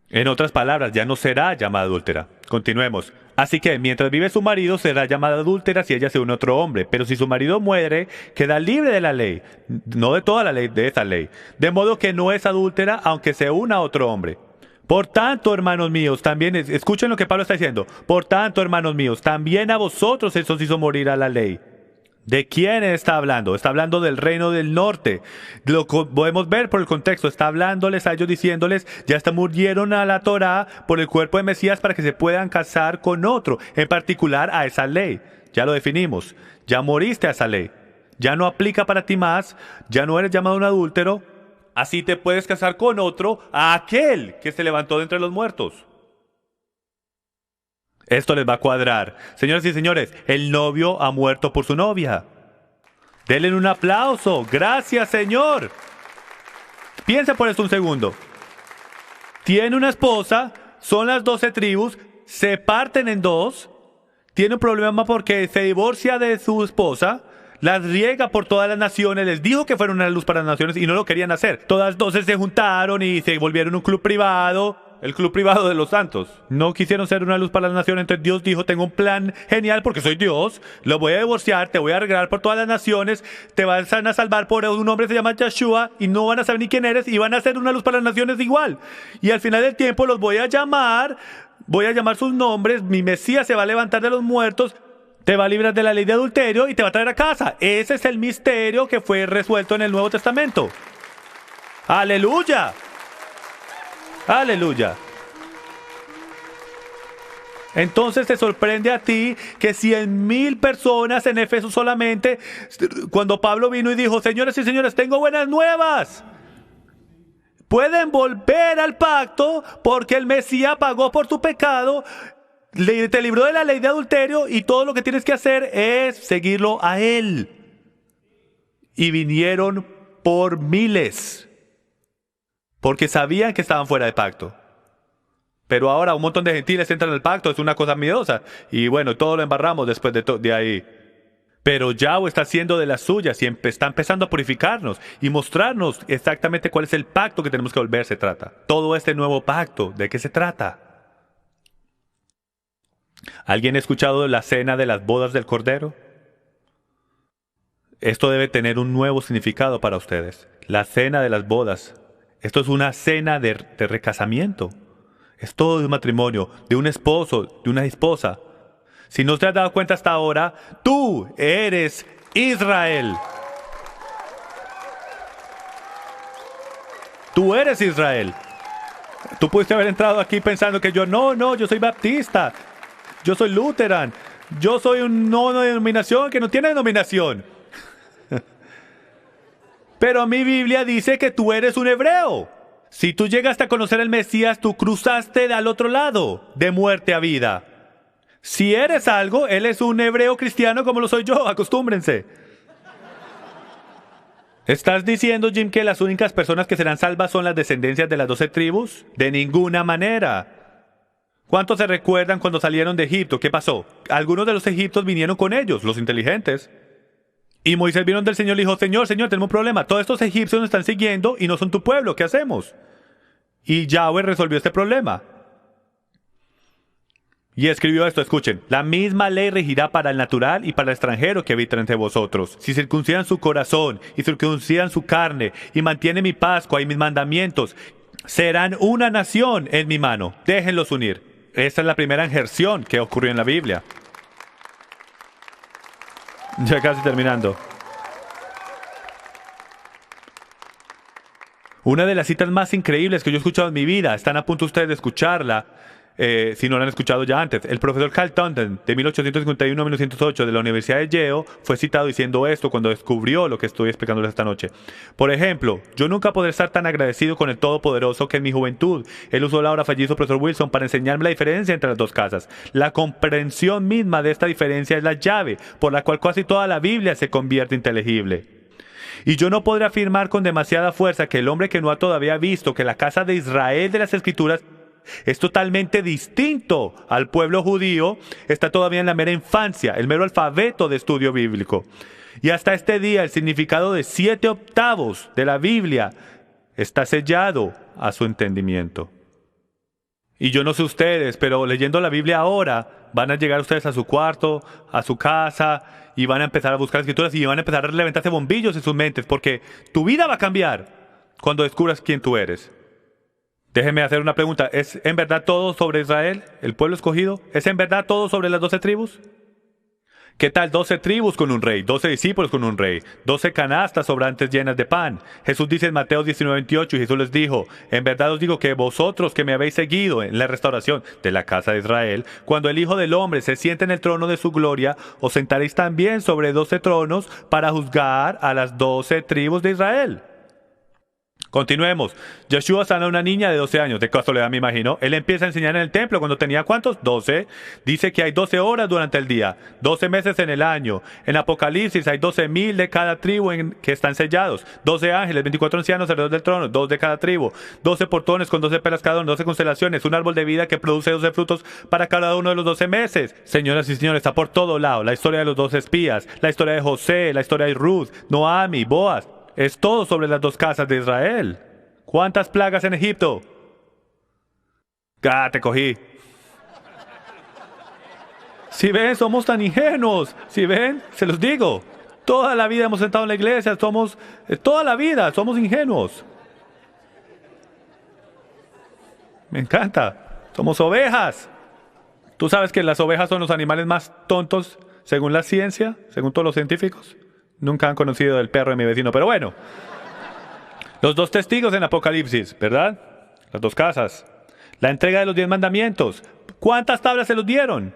En otras palabras, ya no será llamada adúltera. Continuemos. Así que, mientras vive su marido, será llamada adúltera si ella se une a otro hombre. Pero si su marido muere, queda libre de la ley. No de toda la ley, de esa ley. De modo que no es adúltera, aunque se una a otro hombre. Por tanto, hermanos míos, también, escuchen lo que Pablo está diciendo. Por tanto, hermanos míos, también a vosotros eso os hizo morir a la ley. ¿De quién está hablando? Está hablando del reino del norte. Lo podemos ver por el contexto. Está hablándoles a ellos diciéndoles, ya murieron a la Torá por el cuerpo de Mesías para que se puedan casar con otro. En particular a esa ley. Ya lo definimos. Ya moriste a esa ley. Ya no aplica para ti más. Ya no eres llamado un adúltero. Así te puedes casar con otro, a aquel que se levantó de entre los muertos. Esto les va a cuadrar. Señoras y señores, el novio ha muerto por su novia. Denle un aplauso. Gracias, Señor. Piensa por esto un segundo. Tiene una esposa, son las 12 tribus, se parten en dos, tiene un problema porque se divorcia de su esposa, las riega por todas las naciones, les dijo que fueron una luz para las naciones y no lo querían hacer. Todas 12 se juntaron y se volvieron un club privado. El club privado de los santos. No quisieron ser una luz para las naciones, entonces Dios dijo, tengo un plan genial porque soy Dios, lo voy a divorciar, te voy a arreglar por todas las naciones, te van a salvar por un hombre que se llama Yeshua y no van a saber ni quién eres y van a ser una luz para las naciones igual. Y al final del tiempo los voy a llamar sus nombres, mi Mesías se va a levantar de los muertos, te va a librar de la ley de adulterio y te va a traer a casa. Ese es el misterio que fue resuelto en el Nuevo Testamento. ¡Aleluya! ¡Aleluya! Entonces te sorprende a ti que 100,000 personas en Éfeso solamente, cuando Pablo vino y dijo, señores y señores, tengo buenas nuevas. Pueden volver al pacto porque el Mesías pagó por tu pecado, te libró de la ley de adulterio y todo lo que tienes que hacer es seguirlo a Él. Y vinieron por miles. Porque sabían que estaban fuera de pacto. Pero ahora un montón de gentiles entran al pacto, es una cosa miedosa. Y bueno, todo lo embarramos después de ahí. Pero Yahweh está haciendo de las suyas y está empezando a purificarnos y mostrarnos exactamente cuál es el pacto que tenemos que volver se trata. Todo este nuevo pacto, ¿de qué se trata? ¿Alguien ha escuchado la cena de las bodas del Cordero? Esto debe tener un nuevo significado para ustedes. La cena de las bodas. Esto es una cena de recasamiento. Es todo de un matrimonio, de un esposo, de una esposa. Si no te has dado cuenta hasta ahora, tú eres Israel. Tú eres Israel. Tú pudiste haber entrado aquí pensando que yo yo soy baptista. Yo soy luterano. Yo soy un no denominación que no tiene denominación. Pero mi Biblia dice que tú eres un hebreo. Si tú llegaste a conocer al Mesías, tú cruzaste al otro lado, de muerte a vida. Si eres algo, él es un hebreo cristiano como lo soy yo, acostúmbrense. ¿Estás diciendo, Jim, que las únicas personas que serán salvas son las descendencias de las 12 tribus? De ninguna manera. ¿Cuántos se recuerdan cuando salieron de Egipto? ¿Qué pasó? Algunos de los egipcios vinieron con ellos, los inteligentes. Y Moisés vino del Señor y le dijo, Señor, tenemos un problema. Todos estos egipcios nos están siguiendo y no son tu pueblo. ¿Qué hacemos? Y Yahweh resolvió este problema. Y escribió esto, escuchen. La misma ley regirá para el natural y para el extranjero que habita entre vosotros. Si circuncidan su corazón y circuncidan su carne y mantienen mi Pascua y mis mandamientos, serán una nación en mi mano. Déjenlos unir. Esta es la primera injerción que ocurrió en la Biblia. Ya casi terminando. Una de las citas más increíbles que yo he escuchado en mi vida, están a punto ustedes de escucharla, si no la han escuchado ya antes. El profesor Carl Townsend, de 1851 a 1908, de la Universidad de Yale, fue citado diciendo esto cuando descubrió lo que estoy explicándoles esta noche. Por ejemplo, yo nunca podré estar tan agradecido con el Todopoderoso que en mi juventud él usó la ahora fallido profesor Wilson para enseñarme la diferencia entre las dos casas. La comprensión misma de esta diferencia es la llave por la cual casi toda la Biblia se convierte inteligible. Y yo no podré afirmar con demasiada fuerza que el hombre que no ha todavía visto que la casa de Israel de las Escrituras es totalmente distinto al pueblo judío, está todavía en la mera infancia, el mero alfabeto de estudio bíblico. Y hasta este día el significado de 7/8 de la Biblia está sellado a su entendimiento. Y yo no sé ustedes, pero leyendo la Biblia ahora, van a llegar ustedes a su cuarto, a su casa, y van a empezar a buscar escrituras y van a empezar a levantarse bombillos en sus mentes, porque tu vida va a cambiar cuando descubras quién tú eres. Déjenme hacer una pregunta. ¿Es en verdad todo sobre Israel, el pueblo escogido? ¿Es en verdad todo sobre las 12 tribus? ¿Qué tal 12 tribus con un rey, 12 discípulos con un rey, 12 canastas sobrantes llenas de pan? Jesús dice en Mateo 19:28, y Jesús les dijo, en verdad os digo que vosotros que me habéis seguido en la restauración de la casa de Israel, cuando el Hijo del Hombre se siente en el trono de su gloria, os sentaréis también sobre 12 tronos para juzgar a las 12 tribus de Israel. Continuemos. Yeshua sana a una niña de 12 años, de casualidad me imagino. Él empieza a enseñar en el templo cuando tenía ¿cuántos? 12. Dice que hay 12 horas durante el día, 12 meses en el año. En Apocalipsis hay 12,000 de cada tribu que están sellados. 12 ángeles, 24 ancianos alrededor del trono, 2 de cada tribu. 12 portones con 12 perlas cada uno, 12 constelaciones. Un árbol de vida que produce 12 frutos para cada uno de los 12 meses. Señoras y señores, está por todo lado. La historia de los 12 espías, la historia de José, la historia de Ruth, Noami, Boaz. Es todo sobre las dos casas de Israel. ¿Cuántas plagas en Egipto? ¡Ah, te cogí! Si ven, somos tan ingenuos. Si ven, se los digo. Toda la vida hemos sentado en la iglesia, toda la vida somos ingenuos. Me encanta. Somos ovejas. ¿Tú sabes que las ovejas son los animales más tontos según la ciencia, según todos los científicos? Nunca han conocido el perro de mi vecino, pero bueno. Los 2 testigos en Apocalipsis, ¿verdad? Las 2 casas. La entrega de los 10 mandamientos. ¿Cuántas tablas se los dieron?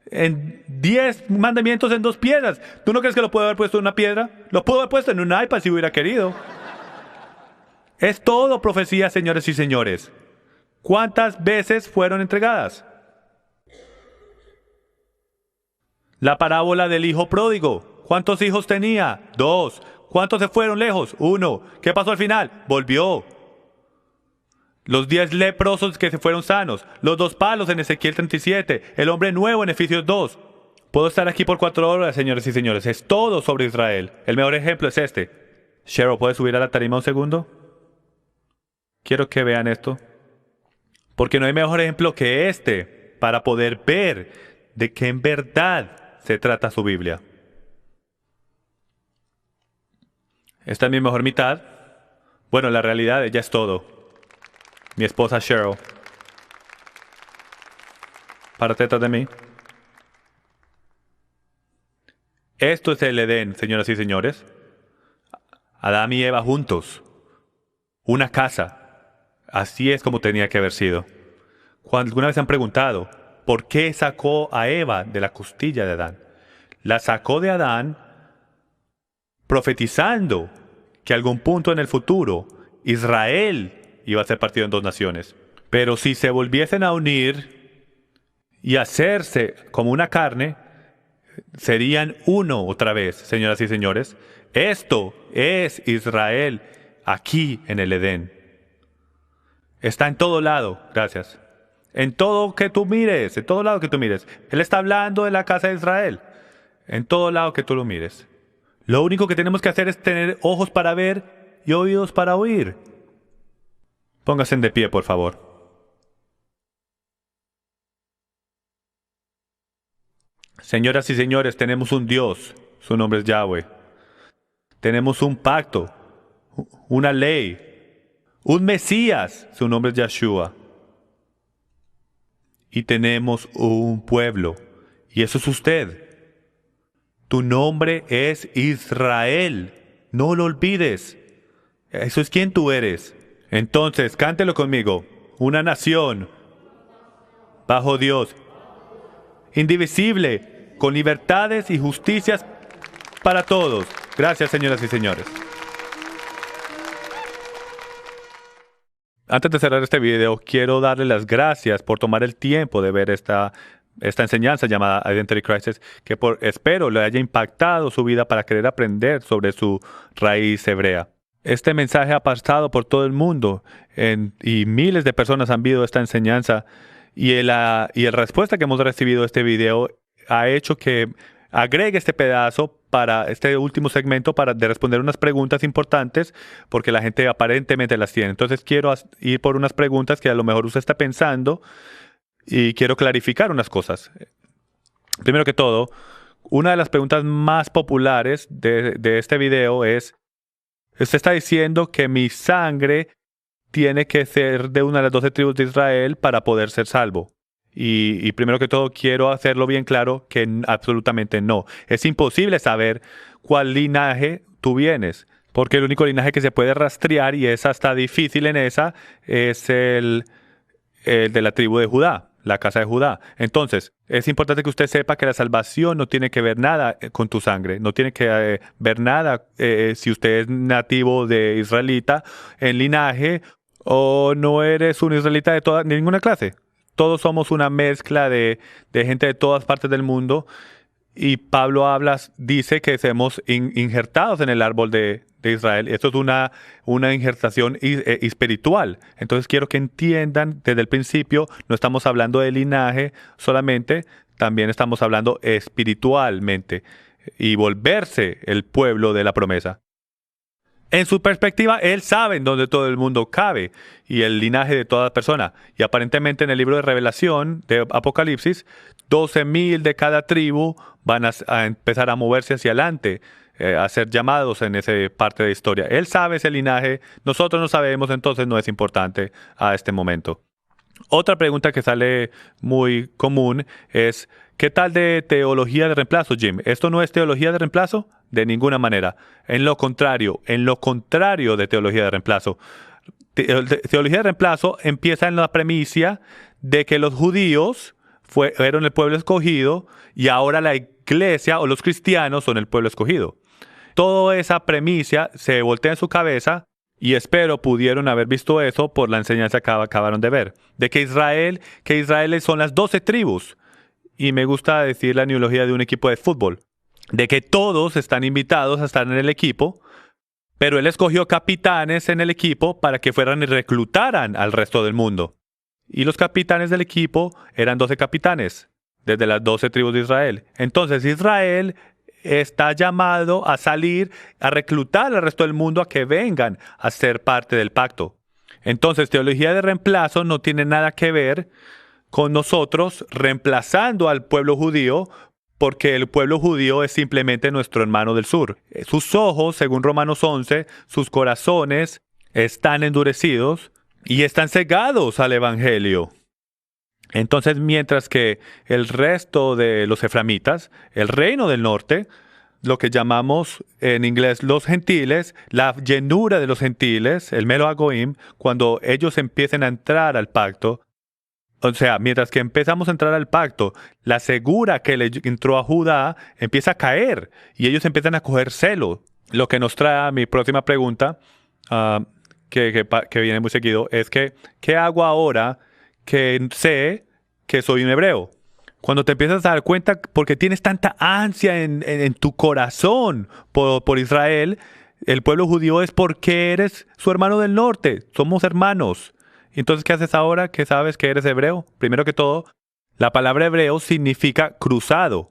En 10 mandamientos en 2 piedras. ¿Tú no crees que lo puede haber puesto en una piedra? Lo pudo haber puesto en un iPad si hubiera querido. Es todo profecía, señores y señores. ¿Cuántas veces fueron entregadas? La parábola del hijo pródigo. ¿Cuántos hijos tenía? 2. ¿Cuántos se fueron lejos? 1. ¿Qué pasó al final? Volvió. Los 10 leprosos que se fueron sanos. Los 2 palos en Ezequiel 37. El hombre nuevo en Efesios 2. Puedo estar aquí por 4 horas, señores y señores. Es todo sobre Israel. El mejor ejemplo es este. Cheryl, ¿puedes subir a la tarima un segundo? Quiero que vean esto. Porque no hay mejor ejemplo que este para poder ver de qué en verdad se trata su Biblia. Esta es mi mejor mitad. Bueno, la realidad, ella es todo. Mi esposa Cheryl. Párate detrás de mí. Esto es el Edén, señoras y señores. Adán y Eva juntos. Una casa. Así es como tenía que haber sido. Cuando alguna vez se han preguntado, ¿por qué sacó a Eva de la costilla de Adán? La sacó de Adán profetizando que a algún punto en el futuro Israel iba a ser partido en 2 naciones. Pero si se volviesen a unir y hacerse como una carne, serían uno otra vez, señoras y señores. Esto es Israel aquí en el Edén. Está en todo lado, gracias. En todo que tú mires, en todo lado que tú mires. Él está hablando de la casa de Israel. En todo lado que tú lo mires. Lo único que tenemos que hacer es tener ojos para ver y oídos para oír. Pónganse de pie, por favor. Señoras y señores, tenemos un Dios. Su nombre es Yahweh. Tenemos un pacto, una ley, un Mesías. Su nombre es Yeshua. Y tenemos un pueblo. Y eso es usted. Tu nombre es Israel. No lo olvides. Eso es quien tú eres. Entonces, cántelo conmigo. Una nación bajo Dios, indivisible, con libertades y justicias para todos. Gracias, señoras y señores. Antes de cerrar este video, quiero darle las gracias por tomar el tiempo de ver esta enseñanza llamada Identity Crisis, que espero le haya impactado su vida para querer aprender sobre su raíz hebrea. Este mensaje ha pasado por todo el mundo y miles de personas han visto esta enseñanza y la respuesta que hemos recibido a este video ha hecho que agregue este pedazo para este último segmento de responder unas preguntas importantes porque la gente aparentemente las tiene. Entonces quiero ir por unas preguntas que a lo mejor usted está pensando y quiero clarificar unas cosas. Primero que todo, una de las preguntas más populares de este video es: usted está diciendo que mi sangre tiene que ser de una de las 12 tribus de Israel para poder ser salvo. Y primero que todo quiero hacerlo bien claro que absolutamente no. Es imposible saber cuál linaje tú vienes, porque el único linaje que se puede rastrear, y es hasta difícil en esa, es el de la tribu de Judá, la casa de Judá. Entonces, es importante que usted sepa que la salvación no tiene que ver nada con tu sangre, no tiene que ver nada si usted es nativo de israelita en linaje o no eres un israelita de ninguna clase. Todos somos una mezcla de gente de todas partes del mundo y Pablo dice que somos injertados en el árbol de Israel. Esto es una injertación espiritual. Entonces quiero que entiendan desde el principio, no estamos hablando de linaje solamente, también estamos hablando espiritualmente y volverse el pueblo de la promesa. En su perspectiva, él sabe en dónde todo el mundo cabe y el linaje de toda persona. Y aparentemente en el libro de Revelación, de Apocalipsis, 12,000 de cada tribu van a empezar a moverse hacia adelante, a ser llamados en esa parte de historia. Él sabe ese linaje, nosotros no sabemos, entonces no es importante a este momento. Otra pregunta que sale muy común es: ¿qué tal de teología de reemplazo, Jim? ¿Esto no es teología de reemplazo? De ninguna manera. En lo contrario de teología de reemplazo. Teología de reemplazo empieza en la premisa de que los judíos fueron el pueblo escogido y ahora la iglesia o los cristianos son el pueblo escogido. Toda esa premisa se voltea en su cabeza y espero pudieron haber visto eso por la enseñanza que acabaron de ver. De que Israel son las 12 tribus. Y me gusta decir la neología de un equipo de fútbol. De que todos están invitados a estar en el equipo, pero él escogió capitanes en el equipo para que fueran y reclutaran al resto del mundo. Y los capitanes del equipo eran 12 capitanes, desde las 12 tribus de Israel. Entonces Israel está llamado a salir, a reclutar al resto del mundo a que vengan a ser parte del pacto. Entonces, teología de reemplazo no tiene nada que ver con nosotros reemplazando al pueblo judío, porque el pueblo judío es simplemente nuestro hermano del sur. Sus ojos, según Romanos 11, sus corazones están endurecidos y están cegados al evangelio. Entonces, mientras que el resto de los eframitas, el reino del norte, lo que llamamos en inglés los gentiles, la llenura de los gentiles, el Melo Agoim, cuando ellos empiecen a entrar al pacto, o sea, mientras que empezamos a entrar al pacto, la segura que le entró a Judá empieza a caer y ellos empiezan a coger celo. Lo que nos trae a mi próxima pregunta, que viene muy seguido, es que ¿qué hago ahora que sé que soy un hebreo? Cuando te empiezas a dar cuenta, porque tienes tanta ansia en tu corazón por Israel, el pueblo judío, es porque eres su hermano del norte. Somos hermanos. Entonces, ¿qué haces ahora que sabes que eres hebreo? Primero que todo, la palabra hebreo significa cruzado.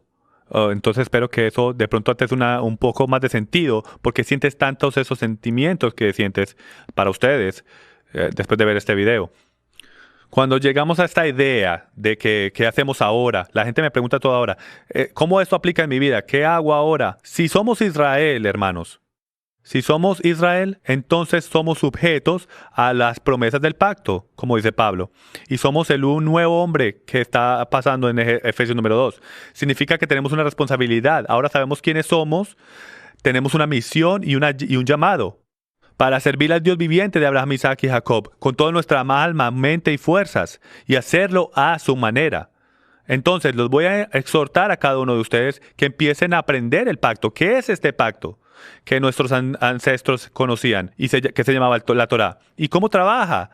Entonces espero que eso de pronto te hace un poco más de sentido, porque sientes tantos esos sentimientos que sientes para ustedes después de ver este video. Cuando llegamos a esta idea de qué hacemos ahora, la gente me pregunta toda hora, ¿cómo esto aplica en mi vida? ¿Qué hago ahora? Si somos Israel, hermanos, Si somos Israel, entonces somos sujetos a las promesas del pacto, como dice Pablo. Y somos un nuevo hombre que está pasando en Efesios número 2. Significa que tenemos una responsabilidad. Ahora sabemos quiénes somos, tenemos una misión y un llamado para servir al Dios viviente de Abraham, Isaac y Jacob, con toda nuestra alma, mente y fuerzas, y hacerlo a su manera. Entonces, los voy a exhortar a cada uno de ustedes que empiecen a aprender el pacto. ¿Qué es este pacto que nuestros ancestros conocían y que se llamaba la Torá? ¿Y cómo trabaja?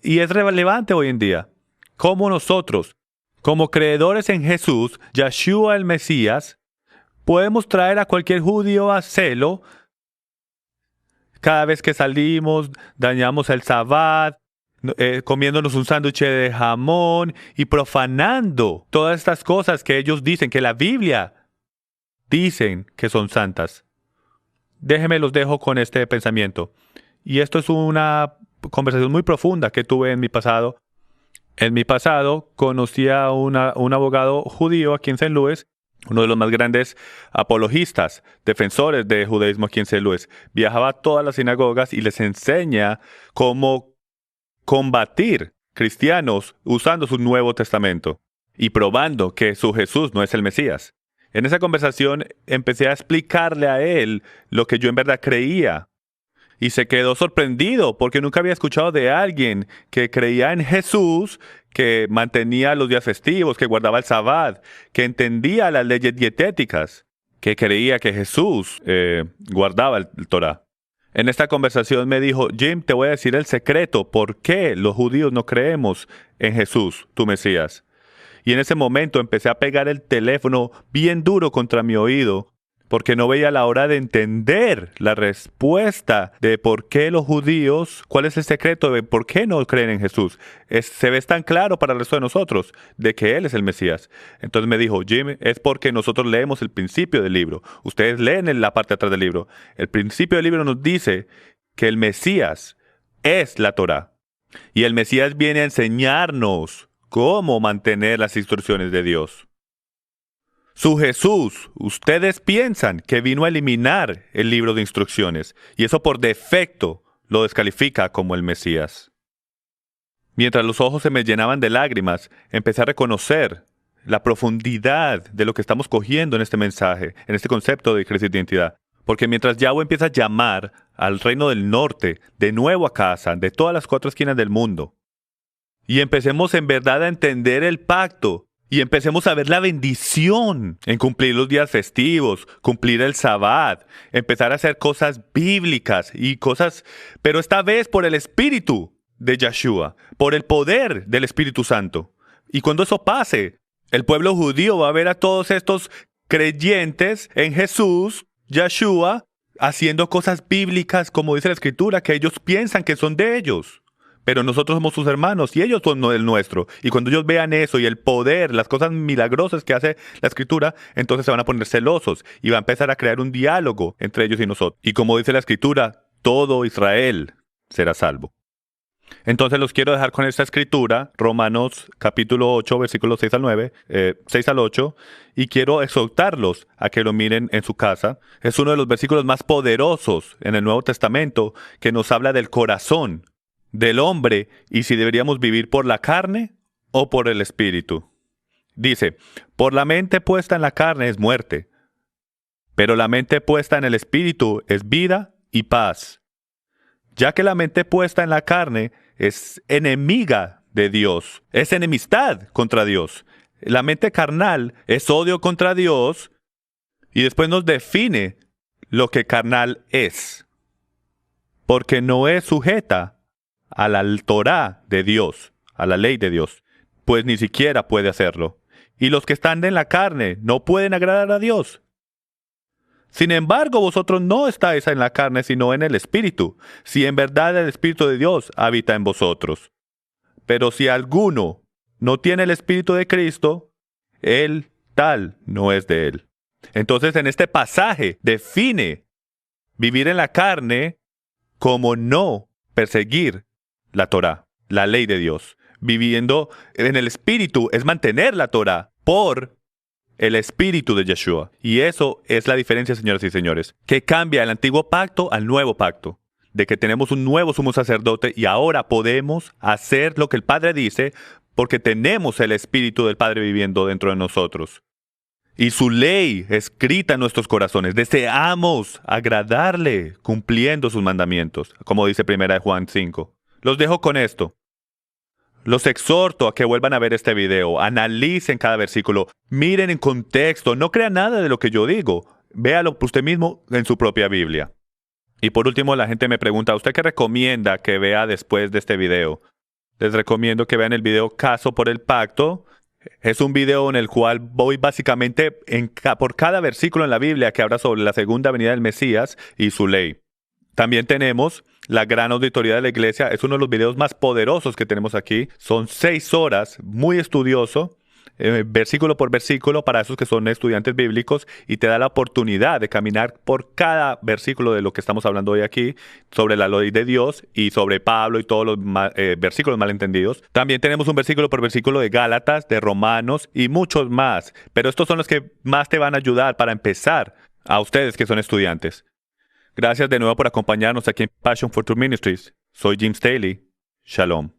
Y es relevante hoy en día. ¿Cómo nosotros, como creedores en Jesús, Yeshua el Mesías, podemos traer a cualquier judío a celo cada vez que salimos, dañamos el sabbat, comiéndonos un sándwich de jamón y profanando todas estas cosas que ellos dicen, que la Biblia dicen que son santas? Déjenme los dejo con este pensamiento. Y esto es una conversación muy profunda que tuve en mi pasado. En mi pasado conocí a un abogado judío aquí en St. Louis, uno de los más grandes apologistas, defensores de judaísmo aquí en St. Louis. Viajaba a todas las sinagogas y les enseña cómo combatir cristianos usando su Nuevo Testamento y probando que su Jesús no es el Mesías. En esa conversación empecé a explicarle a él lo que yo en verdad creía. Y se quedó sorprendido porque nunca había escuchado de alguien que creía en Jesús, que mantenía los días festivos, que guardaba el sabbat, que entendía las leyes dietéticas, que creía que Jesús guardaba el Torah. En esta conversación me dijo: Jim, te voy a decir el secreto por qué los judíos no creemos en Jesús, tu Mesías. Y en ese momento empecé a pegar el teléfono bien duro contra mi oído, porque no veía la hora de entender la respuesta de por qué los judíos, cuál es el secreto de por qué no creen en Jesús. Se ve tan claro para el resto de nosotros de que Él es el Mesías. Entonces me dijo: Jim, es porque nosotros leemos el principio del libro. Ustedes leen en la parte de atrás del libro. El principio del libro nos dice que el Mesías es la Torá. Y el Mesías viene a enseñarnos cómo mantener las instrucciones de Dios. Su Jesús, ustedes piensan que vino a eliminar el libro de instrucciones, y eso por defecto lo descalifica como el Mesías. Mientras los ojos se me llenaban de lágrimas, empecé a reconocer la profundidad de lo que estamos cogiendo en este mensaje, en este concepto de crisis de identidad. Porque mientras Yahweh empieza a llamar al reino del norte de nuevo a casa, de todas las cuatro esquinas del mundo, y empecemos en verdad a entender el pacto, y empecemos a ver la bendición en cumplir los días festivos, cumplir el sabbat, empezar a hacer cosas bíblicas y cosas, pero esta vez por el Espíritu de Yeshua, por el poder del Espíritu Santo. Y cuando eso pase, el pueblo judío va a ver a todos estos creyentes en Jesús, Yeshua, haciendo cosas bíblicas, como dice la Escritura, que ellos piensan que son de ellos. Pero nosotros somos sus hermanos y ellos son el nuestro. Y cuando ellos vean eso y el poder, las cosas milagrosas que hace la Escritura, entonces se van a poner celosos y va a empezar a crear un diálogo entre ellos y nosotros. Y como dice la Escritura, todo Israel será salvo. Entonces los quiero dejar con esta escritura, Romanos capítulo 8, versículos 6 al 8, y quiero exhortarlos a que lo miren en su casa. Es uno de los versículos más poderosos en el Nuevo Testamento que nos habla del corazón del hombre y si deberíamos vivir por la carne o por el espíritu. Dice: por la mente puesta en la carne es muerte, pero la mente puesta en el espíritu es vida y paz. Ya que la mente puesta en la carne es enemiga de Dios, es enemistad contra Dios. La mente carnal es odio contra Dios y después nos define lo que carnal es, porque no es sujeta a la Torá de Dios, a la ley de Dios, pues ni siquiera puede hacerlo. Y los que están en la carne no pueden agradar a Dios. Sin embargo, vosotros no estáis en la carne, sino en el Espíritu, si en verdad el Espíritu de Dios habita en vosotros. Pero si alguno no tiene el Espíritu de Cristo, él tal no es de él. Entonces, en este pasaje define vivir en la carne como no perseguir la Torá, la ley de Dios. Viviendo en el Espíritu es mantener la Torá por el espíritu de Yeshua. Y eso es la diferencia, señoras y señores, que cambia el antiguo pacto al nuevo pacto. De que tenemos un nuevo sumo sacerdote y ahora podemos hacer lo que el Padre dice porque tenemos el espíritu del Padre viviendo dentro de nosotros. Y su ley escrita en nuestros corazones. Deseamos agradarle cumpliendo sus mandamientos, como dice 1 Juan 5. Los dejo con esto. Los exhorto a que vuelvan a ver este video, analicen cada versículo, miren en contexto, no crean nada de lo que yo digo, véalo por usted mismo en su propia Biblia. Y por último, la gente me pregunta, ¿usted qué recomienda que vea después de este video? Les recomiendo que vean el video Caso por el Pacto. Es un video en el cual voy básicamente por cada versículo en la Biblia que habla sobre la segunda venida del Mesías y su ley. También tenemos la gran auditoría de la iglesia. Es uno de los videos más poderosos que tenemos aquí. Son 6 horas, muy estudioso, versículo por versículo para esos que son estudiantes bíblicos y te da la oportunidad de caminar por cada versículo de lo que estamos hablando hoy aquí, sobre la ley de Dios y sobre Pablo y todos los versículos malentendidos. También tenemos un versículo por versículo de Gálatas, de Romanos y muchos más. Pero estos son los que más te van a ayudar para empezar a ustedes que son estudiantes. Gracias de nuevo por acompañarnos aquí en Passion for Truth Ministries. Soy Jim Staley. Shalom.